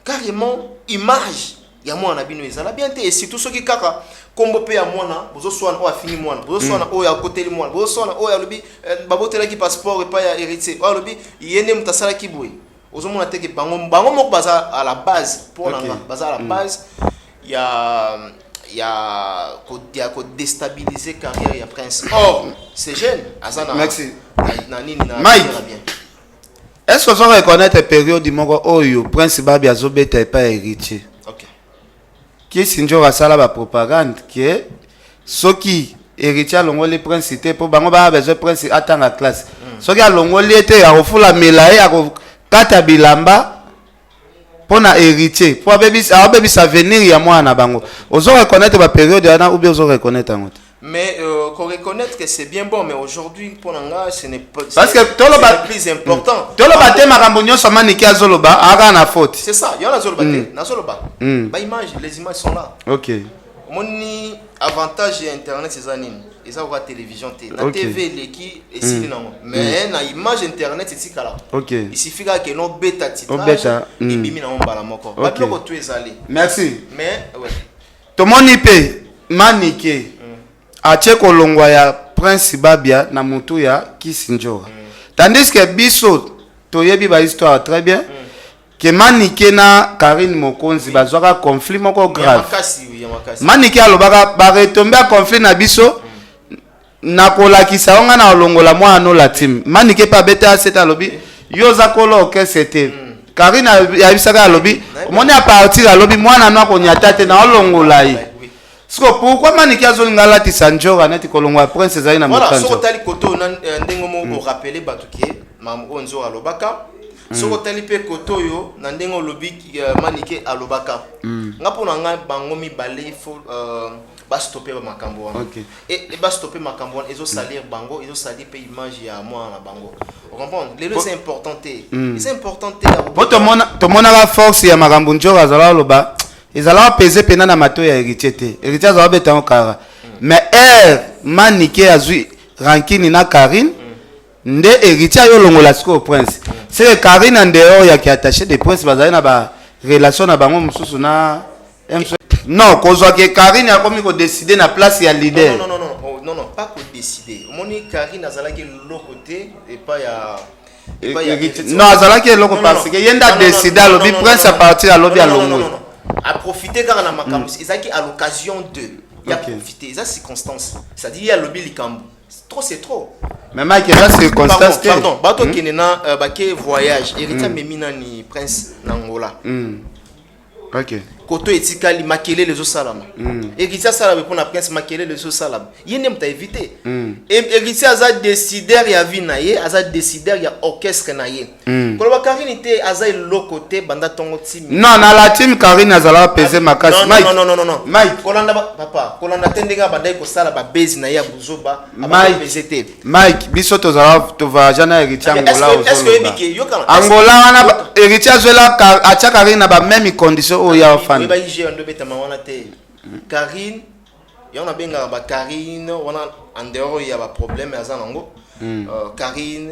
carrément image ya mwana bino ezala bien te et surtout ceux qui kaka kombo pe ya mwana bozo swana o afini mwana bozo swana o ya côté mwana bozo swana o ya lobi babotela ki passeport et pas ya héritier o lobi yene mutasala ki boy ozo mona te ke bango moko baza à la base pour nanga baza à la base ya ko déstabiliser carrière ya Prince or c'est jeune azana merci na nini na Mike est-ce que vous reconnaître période moko oyo Prince Babia azobeta pas héritier Kisinzora sala ba propagande que soki héritier alongoli Prince te po bango ba besoin Prince atanga classe soki alongoli ete akofula melaye akokata bilamba pona héritier po abebisa avenir ya mwana bango ozo reconnaître ba période yana ou bien ozo reconnaître ango mais qu'on reconnaître que c'est bien bon mais aujourd'hui pour nanga ce n'est pas parce que le plus important toloba te makambo nyonso Maniké azoloba aka na faute c'est ça il y en a zoloba te na zoloba ba image les images sont là moni avantage ya internet c'est ça nini eza kwa télévision te na TV leki esili nango mais na image internet c'est kala il suffit que non beta titrage et bimi na mbala moko ba biloko to ezali merci mais ouais to moni pe Maniké ache kolongwa ya Prince Babia na mutu ya Kisinzora tandis que biso toyebi ba histoire très bien que Maniké na Karine Mokonzi bazwaka conflit moko grave Maniké alobaka ba retomber à conflit na biso na kolakisa onga na olongola mwana no la team Maniké pa beta c'est alobi yoza kolo que c'était Karine yabisaka alobi omoni a partir alobi mwana no akonyata te na olongola ye siko pourquoi maniki azolinga latisa njora neti kolongwa prince ezali na voilà mokanzo soko tali koto na ndenge mo rappeler bato ke mamu onzo alobaka soko tali pe koto yo na ndenge olobi maniki alobaka ngapo na nga bango mibale fo ba stopper makambo wana et ba stopper makambo wana ezo salir bango ezo salir pe image ya moi na bango on comprend lelo c'est important c'est important po to mona la force ya makambo njora zala loba ezala peser pena na mato ya héritier te héritier azala betango kara mais manike azui rankini na Karine nde héritier yo longola siko prince c'est Karine en dehors ya ki attaché des princes bazali na ba relation na bango mususu na non kozwa ke Karine a komi ko décider na place ya leader non pas ko décider moni Karine azala ke l'autre côté et pas ya non azala ke loko parce que yenda décider lobi prince à partir à lobi à longo a profiter quand na makambo ezaki à l'occasion de ya profiter ça circonstance c'est-à-dire il y a lobi likambo c'est trop mais Mike là circonstance pardon bato kinena baké voyage héritier memina ni prince n'Angola OK koto etikali makele les osalama héritier salama pour na prince makele les osalama yene mta éviter héritier aza décideur ya vie na ye aza décideur ya orchestre na ye koloba Karine te aza lo côté banda tongo team non na la team Karine azala peser makasi Mike non Mike kolanda papa kolanda tendenga banda ko sala ba base na ya buzoba Mike peser te Mike biso tozala tova jana héritier Angola wana héritier azela acha Karine na ba même condition o ya fan ba ije ndo betama wana te Karine ya on a benga ba Karine wana en dehors ya ba problème ya zanango Karine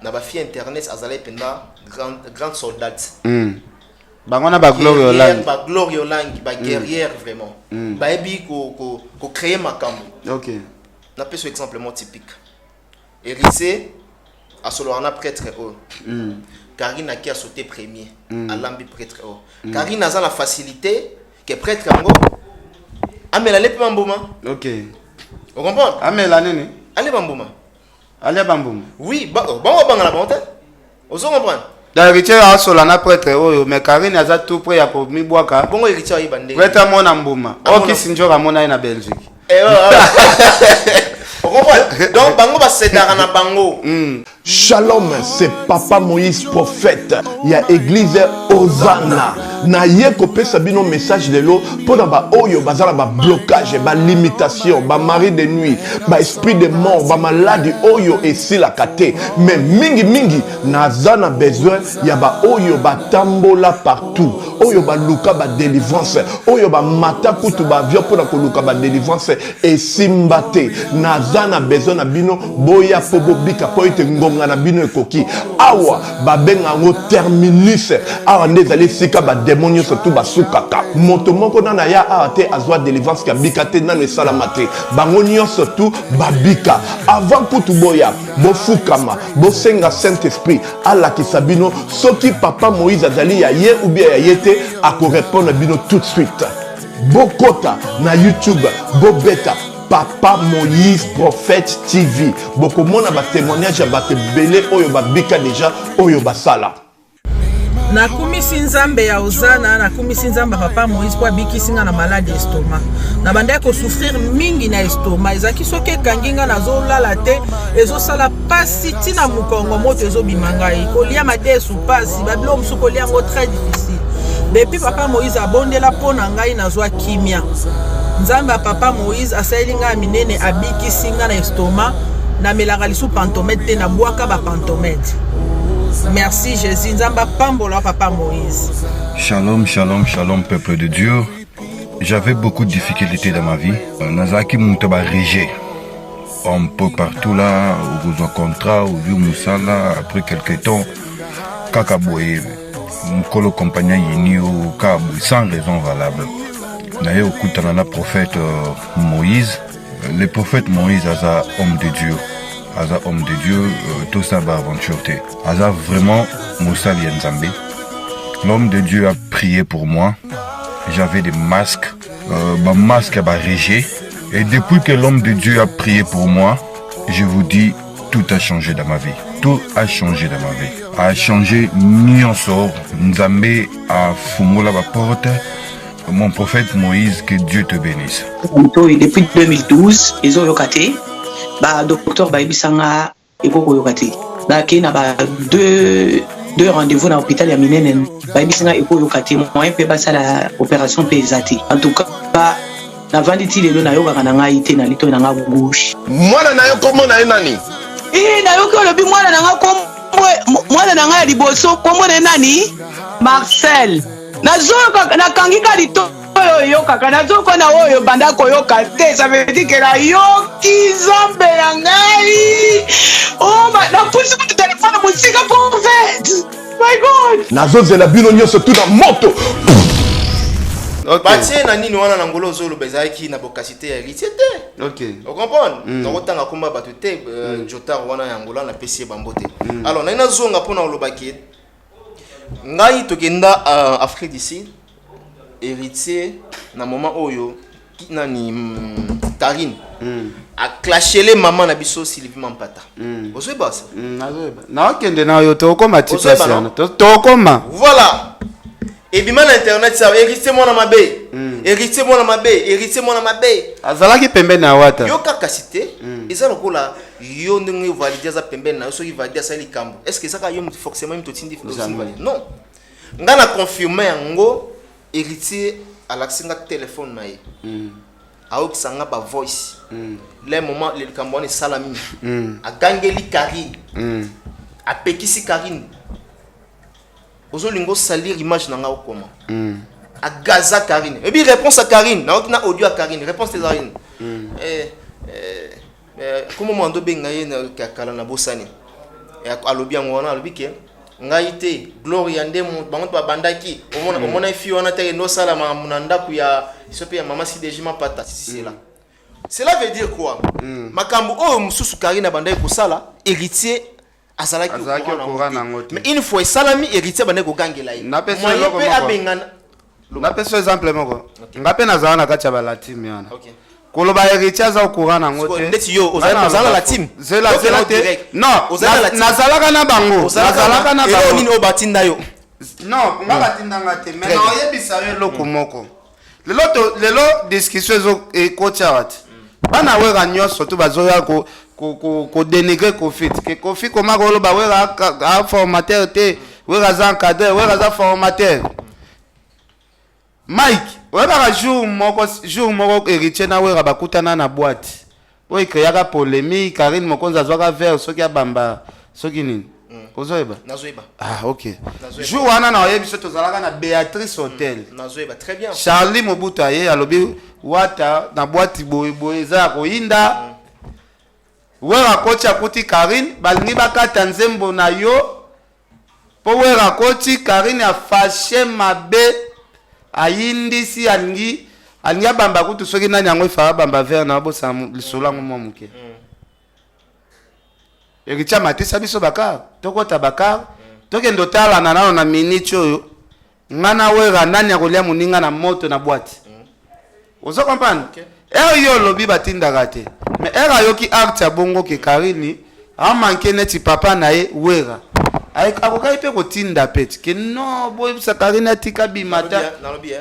na ba fille internet azala penda grande soldate bango na ba glory olangi ba guerrière vraiment ba ebi ko créer makambo OK na peso exemple typique héritier a solo na prêtre Karine a qui a sauté premier à l'ambi prêtre Karine a la facilité que prêtre Kango amela le pamboma OK vous comprenez amela nini allez bamboma oui bon bangala bonte vous comprenez héritier a solo na prêtre oyo mais Karine aza tout près ya ko mibwaka bongo héritier ayibande prêtre mona mbuma oki sinjora mona na Belgique vous comprenez donc bango ba sedara na bango Shalom, c'est Papa Moïse prophète. Il y a église Hosanna. Na yeko pesa bino message de l'eau pour ba oyo bazala ba blocage, ba limitation, ba mari de nuit, ba esprit de mort, ba maladie oyo et si la kate. Mais mingi nazana besoin ya ba oyo ba tambola partout. Oyo ba luka ba délivrance, oyo ba mata kutu ba vio pour ko luka ba délivrance et simbate. Nazana besoin na bino boya pobo bika po ite ngonga na bino ekoki. Awa ba benga ngo terminus. Awa ndezali sika ba démonio surtout basukaka moto moko na ya ate azwa délivrance ka bikate na le salamate bangonio surtout babika avant kutu boya bofukama bosenga Saint Esprit ala kisabino soki Papa Moïse azali ya ye ou bien ya yete ako répondre bino tout de suite bokota na YouTube bobeta Papa Moïse prophète TV bokomona ba témoignage ya bato belé oyo babika déjà oyo basala nakumisi nzambe ya Hosanna nakumisi nzambe Papa Moïse kwa bikisinga na malade estomac na banda ko souffrir mingi na estomac ezaki soke kanginga nazolala te ezosala pasi tina mukongo moto ezobimanga kolia madesu pasi babilo musuko lia ngo très difficile depuis Papa Moïse abondela pona ngai nazwa kimia nzambe Papa Moïse asalinga minene abikisinga na estomac na melaka lisu pantomètre te na bwaka ba pantomètre. Merci Jésus, Nzamba Pambola Papa Moïse. Shalom, shalom, shalom peuple de Dieu. J'avais beaucoup de difficultés dans ma vie. Nazaki Moutaba Régé. Un peu partout là, au besoin contrat, au vieux Moussala, après quelques temps, Kakaboye, Mkolo compagnon Yini au Kabou, sans raison valable. D'ailleurs, au Koutanana prophète Moïse, le prophète Moïse est un homme de Dieu. Aza homme de Dieu, tout ça va aventure. Aza vraiment Moussa Lienzambe. L'homme de Dieu a prié pour moi. J'avais des masques, ma masque a régé. Et depuis que l'homme de Dieu a prié pour moi, je vous dis, tout a changé dans ma vie. Tout a changé dans ma vie. A changé nyonso. Nzambe a fumula la porte. Mon prophète Moïse, que Dieu te bénisse. Depuis 2012, ils ont yokaté. Docteur Baibisanga Eko yokaté. Qui n'a pas deux rendez-vous dans l'hôpital ya minene. Baibisanga Eko yokaté. Moi, je peux la opération pesate. En tout cas, na vanditi lelo na yoka kananga ite na lito na gauche. Mwana na yo komo na nani? Na yo ko lobi mwana na kombo mwana na nga liboso kombo na nani? Marcel. Nazoka nakangika lito yo kaka nazoka na oyo banda koyoka te, ça veut dire que la yoki zombe na ngai. Oh na pusi ku téléphone musika pour fait. My God. Nazozela bino nyonso tout na moto. Batie na nini wana na ngolo zolo bezaki na bokasité ya héritier te. OK. On comprend? Donc otanga komba bato te Jotar wana ya ngola na pesi bambote. Alors na zonga pona olobaki ngai tokenda Afrique d'ici héritier na moment oyo nani Karine a clashé les maman na biso Sylvie Mampata. Ozoe basa. Na okende na yo to koma tipasiana. To koma. Voilà. Et bien sur internet ça héritier moi na mabe. Héritier moi na mabe, héritier moi na mabe. Azalaki pembe na wata. Yo kaka cité, eza lokola yo ndenge valider za pembe na so ki valider ça likambo. Est-ce que ça ka yo forcément to tindi non. Nga na confirmer yango héritier à l'accès téléphone na ye. Aok sanga ba voice. Les moments le likambo ni salami. A gangeli Karine. A pekisi Karine. Ozolingo salir image nanga okoma. A Gaza Karine. Et puis réponse à Karine, na audio à Karine, réponse à Karine. Comment mando benga ye na kala na bosani. Et alobi ngwana alobi ke ngai te Gloria ndemo bango ba bandaki. Omona fi wana te no sala ma munanda ku ya sope ya mama si dejima pata si là. Cela veut dire quoi? Makambo o mususu Karine bandai ko sala héritier azalaki mais une fois salami héritier bande ko gangela ye. Na peso exemple moko. Ngape na zana kati ya ba team yana. OK. Koloba héritier za okura na ngote. Ndeti yo ozala la team. Zela te. Non, nazalaka na bango. Nazalaka na bango. Nini obatinda yo? Non, ngabatinda ngate. Mais na oyebisa yo loko moko. Lelo discussion zo ekocha wat. Bana wera nyonso to bazoya ko dénigrer Kofi. Que Kofi koma ko loba wera a formateur te, wera za encadreur, wera za formateur. Mike, wera jour moko héritier na wera bakutana na boîte. Oyi créaka polémique, Karine Mokonza zwaka vers soki abamba, soki nini. Ozoeba? Nazoeba. Ah, OK. Jour wana na oyebiso tozalaka na Béatrice Hotel. Nazoeba, très bien. Charlie Mobutu aye alobi wata na boîte boye za koinda. Wera kocha kuti Karine balingi bakata nzembo na yo. Po wera kochi Karine a fâché mabe ayindisi alingi bamba kutu soki nani yango ifara bamba vers na bosa lisolo ngo momuke. Héritier matisa biso bakar tokota bakar tokendo tala na nano na minute oyo ngana wera nani akolia muninga na moto na boîte. Ozo comprendre? Yo lobi batindaka te. Mais yoki art ya bongo ke Karine a manqué neti papa na ye wera. Akokai pe kotinda peti ke no boy sa Karine atika bimata.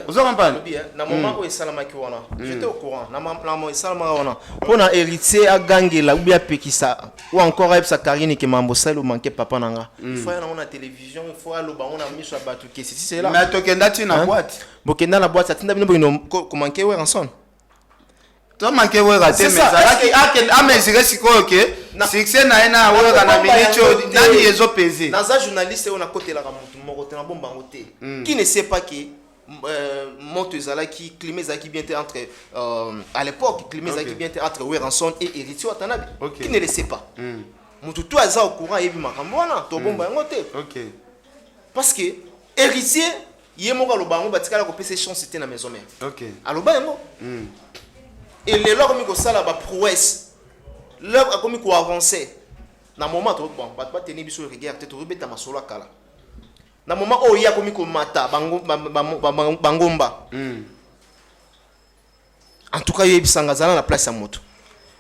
Ozo comprendre? Na moment où esalama ki wana. J'étais au courant. Na moment esalama wana. Pona héritier a gangela ou bien pekisa ou encore sa Karine ke mambo sel ou manqué papa nanga. Il faut aller na télévision, il faut aller on a mis sur batu ke c'est là. Mais tokenda ti na boîte. Bokenda na boîte atinda bino bino ko manqué we ranson. To manqué wera te mais zalaki amezire sikoyo ke succès na ena wera na minicho nani ezo peser. Naza journaliste on a côté la mutu moko te na bomba ngote. Qui ne sait pas que moto zalaki climat zaki bien entre à l'époque climat zaki bien entre Weranson et héritier Watanabe. Qui ne le sait pas. Mutu tout aza au courant yebi makambo wana to bomba ngote. OK. Parce que héritier yemoko lobango batikala ko pesa chance c'était na maison mère. OK. Aloba yango. Et les lois comme ça la prouesse l'œuvre a comme quoi avancer na moment tout bon pas tenir biso regard te to beta masolo kala na moment oh ya comme ko mata bangomba en tout cas il bisanga zala la place à moto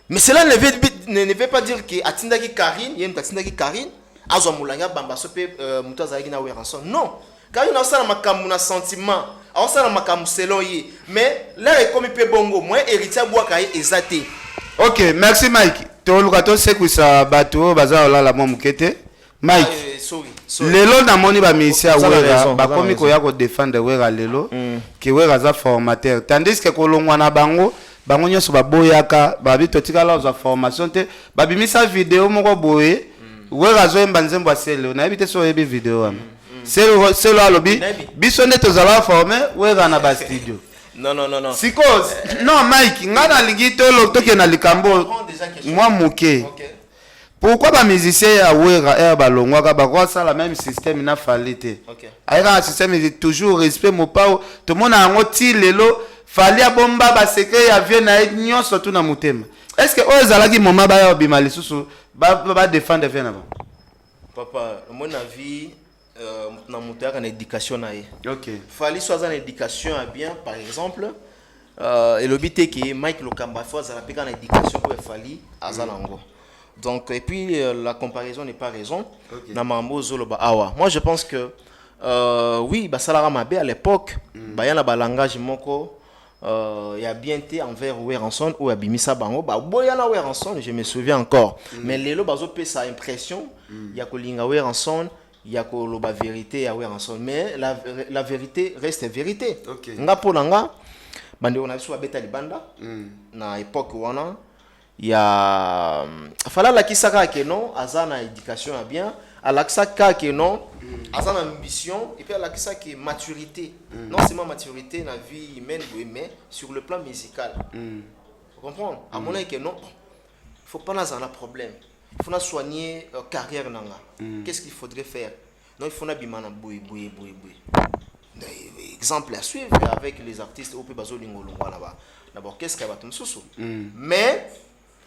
mais cela ne veut ne veut pas dire que atindaki Karine, yem atindaki Karine, azwa mulanga bamba sope muto azalaki na weranson. Non. Karine a ça makambu na sentiment, a ça makambu selon ye. Mais là est comme pe bongo, moi héritier boaka ye ezate. OK, merci Mike. To lukato sekuisa bato baza olala mo mukete. Mike. Lelo na moni ba misia wera ba komi ko ya ko défendre wera lelo ki wera za formateur tandis que kolongwa na bango nyonso baboyaka babi totikala za formation te babimisa video moko boye wera zo emba nzembo asele na ebite so ebi video am selo alobi biso ne tozala former wera na ba studio. Non. Sikos non Mike ngana lingi to lotoke na likambo moi muke. Pourquoi les musiciens à Wera balongwa ba ça la même système na falite. OK. Aïra système est toujours respect mon pao tout le monde a ngoti lelo fali bomba ba secret ya vie na nyon surtout na mutema. Est-ce que ozalaki moma ba ya bimali susu ba défendre vie na ba? Papa, mon avis na mutaka na éducation na ye. OK. Fali soit en éducation à bien par exemple et le but est que Mike Lokamba faut za la peka na éducation pour fali azalango. Donc, et puis la comparaison n'est pas raison. Okay. Moi, je pense que oui, Salara Mabé à l'époque, il y a un langage moko, il y a bien été envers Weranson ou Abimisa Bango. Il y a Weranson, je me souviens encore. Mais les lots bazo pe sa impression, il y a que linga Weranson, il y a que la vérité à Weranson. Mais la vérité reste vérité. Nga polanga, bande on a su abeta libanda na époque wana. Il y a fala la kisaka que non azana éducation a bien alaksaka que non azana ambition et puis alakisa que maturité non seulement maturité dans la vie humaine mais sur le plan musical vous comprenez à mon avis que non faut pas avoir un problème il faut soigner carrière nanga qu'est-ce qu'il faudrait faire non il faut na bimana boui exemple à suivre avec les artistes au Pébazo Lingolongwa là-bas d'abord qu'est-ce qu'il y a batum susu mais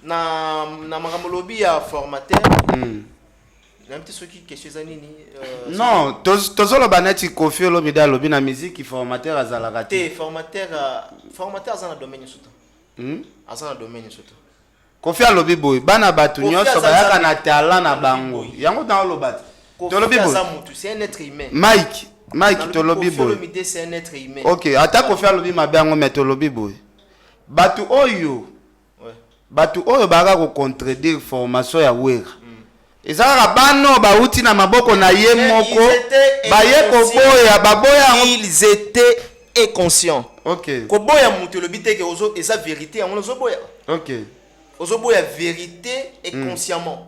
na makamolobi ya formateur na petit ceux qui question nini non tozolo banati Kofi Olomide alobi na musique formateur azalaka te formateur azana domaine surtout azana domaine surtout Kofi alobi boy bana batu nyonso bayaka na talent na bango yango na olobati tolobi boy c'est un être humain Mike tolobi boy c'est un être humain OK ata Kofi alobi mabango mais tolobi boy batu oyo baka ko contredire formation ya wera ezala bano bauti na maboko na ye moko baye ko boya ils étaient inconscients. OK ko boya mutu le bité que ozo eza vérité on ozo boya. OK ozo boya vérité et consciemment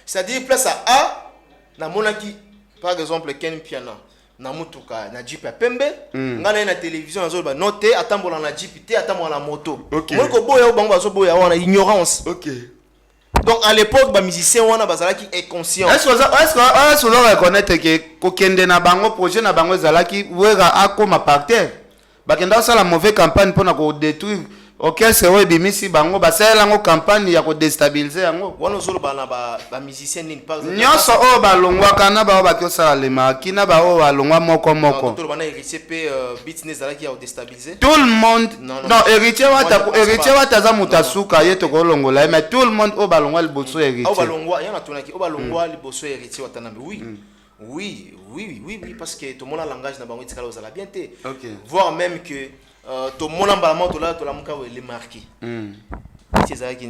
c'est-à-dire place à A na monaki par exemple Ken Piana na mutuka na jeep ya pembe ngana na télévision azo ba noter atambola na jeep te atambola na moto moi ko boya o bango bazo boya wana ignorance. OK donc à l'époque ba musicien wana bazalaki inconscient. Est-ce que vous reconnaître que kokende na bango projet na bango zalaki wera akoma parterre bakenda sala mauvaise campagne pour na ko détruire OK c'est ouais bimisi bango basala ngo campagne ya ko déstabiliser yango wana zolo bana ba musicien ni par exemple nyonso o balongwa kana ba ba kyosala le makina ba o balongwa moko tout le bana héritier pe business zalaki ya déstabiliser tout le monde non héritier wata za mutasuka yeto ko longola mais tout le monde o balongwa liboso héritier o balongwa yana tunaki o balongwa liboso héritier watanambe oui parce que tout le monde a langage na bango tikala ozala bien té voir même que tout le monde a balama to la muka les marqué c'est ça qui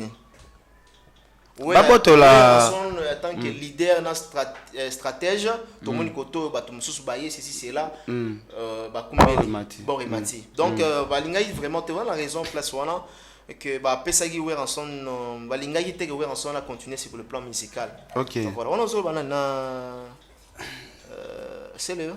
oui babotola en tant que leader na stratège tout le monde koto bato mususu baye ceci c'est là ba Borimati donc balinga vraiment tu vois la raison place wana que ba pesagi Weranson balinga ki teke Weranson a continuer sur le plan musical. OK donc voilà on ozo banana c'est le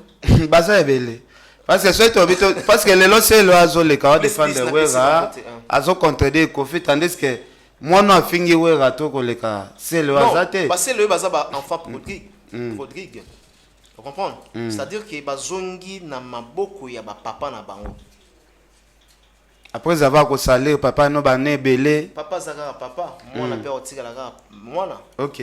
baza ebele parce que les lots c'est le azo le ka défendre wera azo contredire Kofi tandis que moi non fingi wera to ko le ka c'est le azate bah c'est le baza ba enfant Rodrigue vous comprenez c'est-à-dire que bazongi na maboko ya ba papa na bango après avoir ko saler papa no ba ne belé papa zaka papa moi na père otika la moi na OK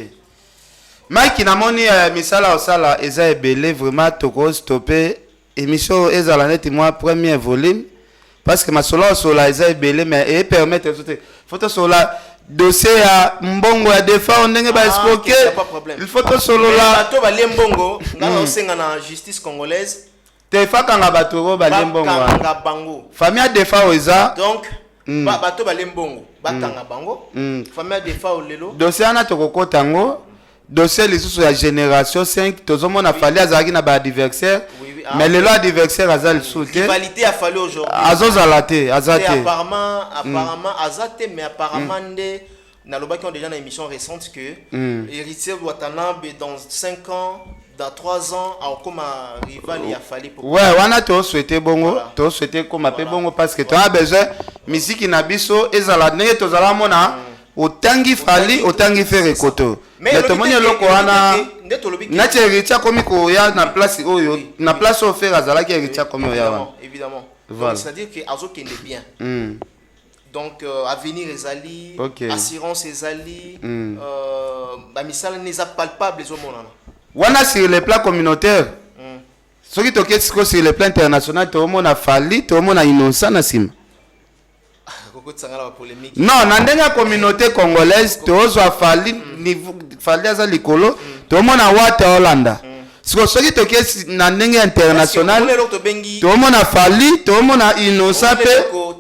Mike na moni misala osala eza ebele vraiment toko stopper émission ezala net moi premier volume parce que masolo sola eza ebele mais et permettre tout faut sola dossier ya mbongo ya defa ndenge ba escroquer il faut to solo la bato ba lembongo ngala osenga na justice congolaise te fa kanga bato ba lembongo kanga bango famille defa oza donc bato ba lembongo batanga bango famille defa olelo dossier ana to kokota ngo dossier lisusu ya génération 5 tozomona fali azalaki na ba adversaire mais le loi adversaire azal soute rivalité a fallu aujourd'hui azozala te azate apparemment azate mais apparemment nde na lobaki on déjà dans émission récente que héritier Ouattanabe dans 5 ans dans 3 ans comme rival il a fallu pour ouais wana to souhaiter bongo to souhaiter comme pe bongo parce que tu as besoin musique na biso ezala ne tozala mona otangi fali otangi faire koto mais to moni loko wana na héritier comme ko ya na place oyo na place au faire azala ki héritier comme ya évidemment voilà. C'est à dire que azo kende bien donc avenir ezali assurance ezali ba misala neza palpable zo monana wana sur le plan communautaire ce qui toke sur le plan international to mona fali to mona innocent na sima non na ndenge communauté congolaise tozwa fali fali aza likolo tomona wata Hollanda siko soki toke na ndenge international tomona fali tomona innocent pe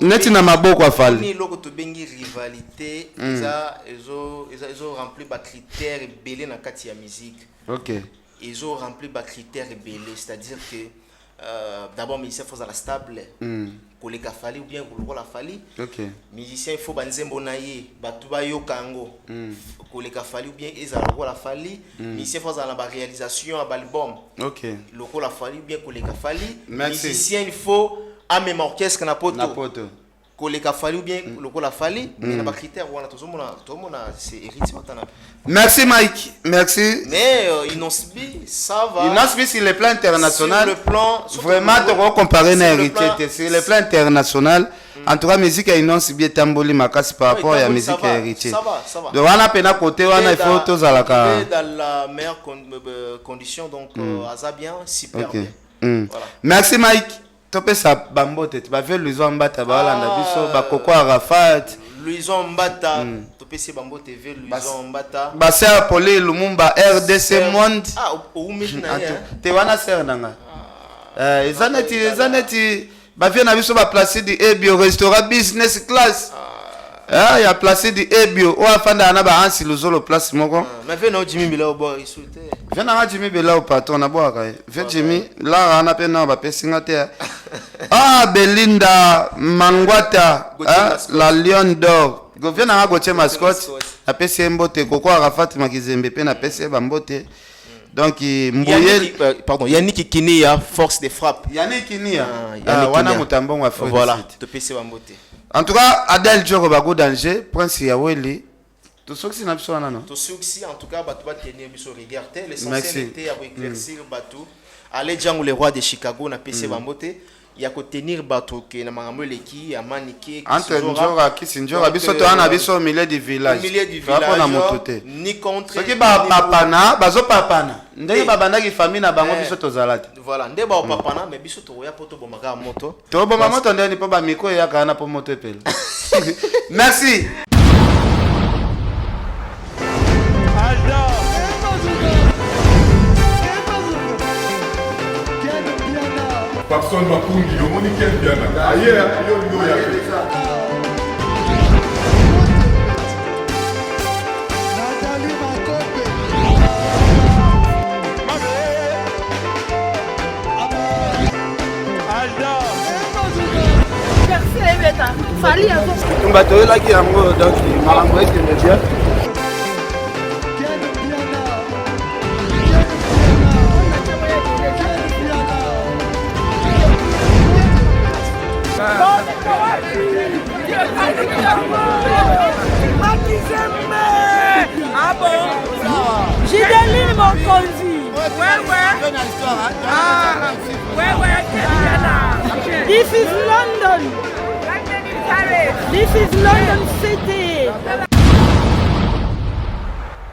neti na maboko ya fali ni loko to bengi rivalité ezo remplir ba critères belé na kati ya musique ezo remplir ba critères belé c'est-à-dire que d'abord musicien faut la stable koleka fali ou bien kolokola fali musicien il faut banzembo na ye batu bayoka yango koleka fali ou bien ezala lokola fali musicien faut na ba réalisation ya album lokola fali ou bien koleka fali musicien il faut même orchestre na poto koleka fali ou bien lokola fali mais na ba critères wana tozomona c'est héritier Ouattanabe. Merci Mike, merci. Mais Inosbi, ça va. Inosbi sur le plan international. Sur le plan vraiment tu vas comparer na héritier sur le plan international. En tout cas musique ya Inosbi tamboli makasi par rapport à musique ya héritier. Ça va. Donc wana pena côté wana il faut tozalaka dans la meilleure condition donc aza bien super bien. Voilà. Merci Mike. Topesa bambote ba ve Louison Mbata ba landa biso ba Koko Arafat. Louison Mbata topesi bambo TV Louison Mbata. Ba sœur Pauline Lumumba RDC Monde. Te wana sœur nanga. Ezaneti ba vie na biso ba placer di Ebio restaurant business class. Il y a placé du Ebio ou afanda na ba ansi lozolo place moko. Mais ve na Jimmy Bila obo insulté. Ve na Jimmy Bila o patron na boa kai. Ve Jimmy la ana pe na ba pesinga te. Belinda Mangwata la Lion d'Or. Govien na goche mascotte. A pesi mbote Koko Arafat Makizembe pe na pesi ba mbote. Donc Mboyel pardon, Yannick Kinia force de frappe. Yannick Kinia. Wana mutambo wa force. Voilà, to pesi ba mbote. En tout cas, Adel Djoro Bago Danger, Prince Yaweli. Tout ce qui n'a pas besoin, non? Tout ce qui, en tout cas, Batou va tenir sur regard. L'essentiel était à éclaircir Batou. Aller Django, le roi de Chicago, na PC Bambote. Il y a qu'à tenir Batou, qui n'a pas Leki, à Maniké. Entre Djora, qui s'injure, Abisoto, on a au milieu du village. Au milieu du village. Ni contre. Ce qui va papana, bazo papana. Ndenge babana ki famille na bango biso tozalate. Voilà, ndenge ba papana mais biso to ya poto bomaka moto. To bomaka moto ndenge po ba miko ya kana po moto epele. Merci. Papson Mapungi, omoni ken biana. Aye, yo ya pesa. Fali avant. On va te là qui a moi donc marango est que bien. Ah bon? Gideline Mokonzi. Ouais. Ah, ouais. This is London. This is London City.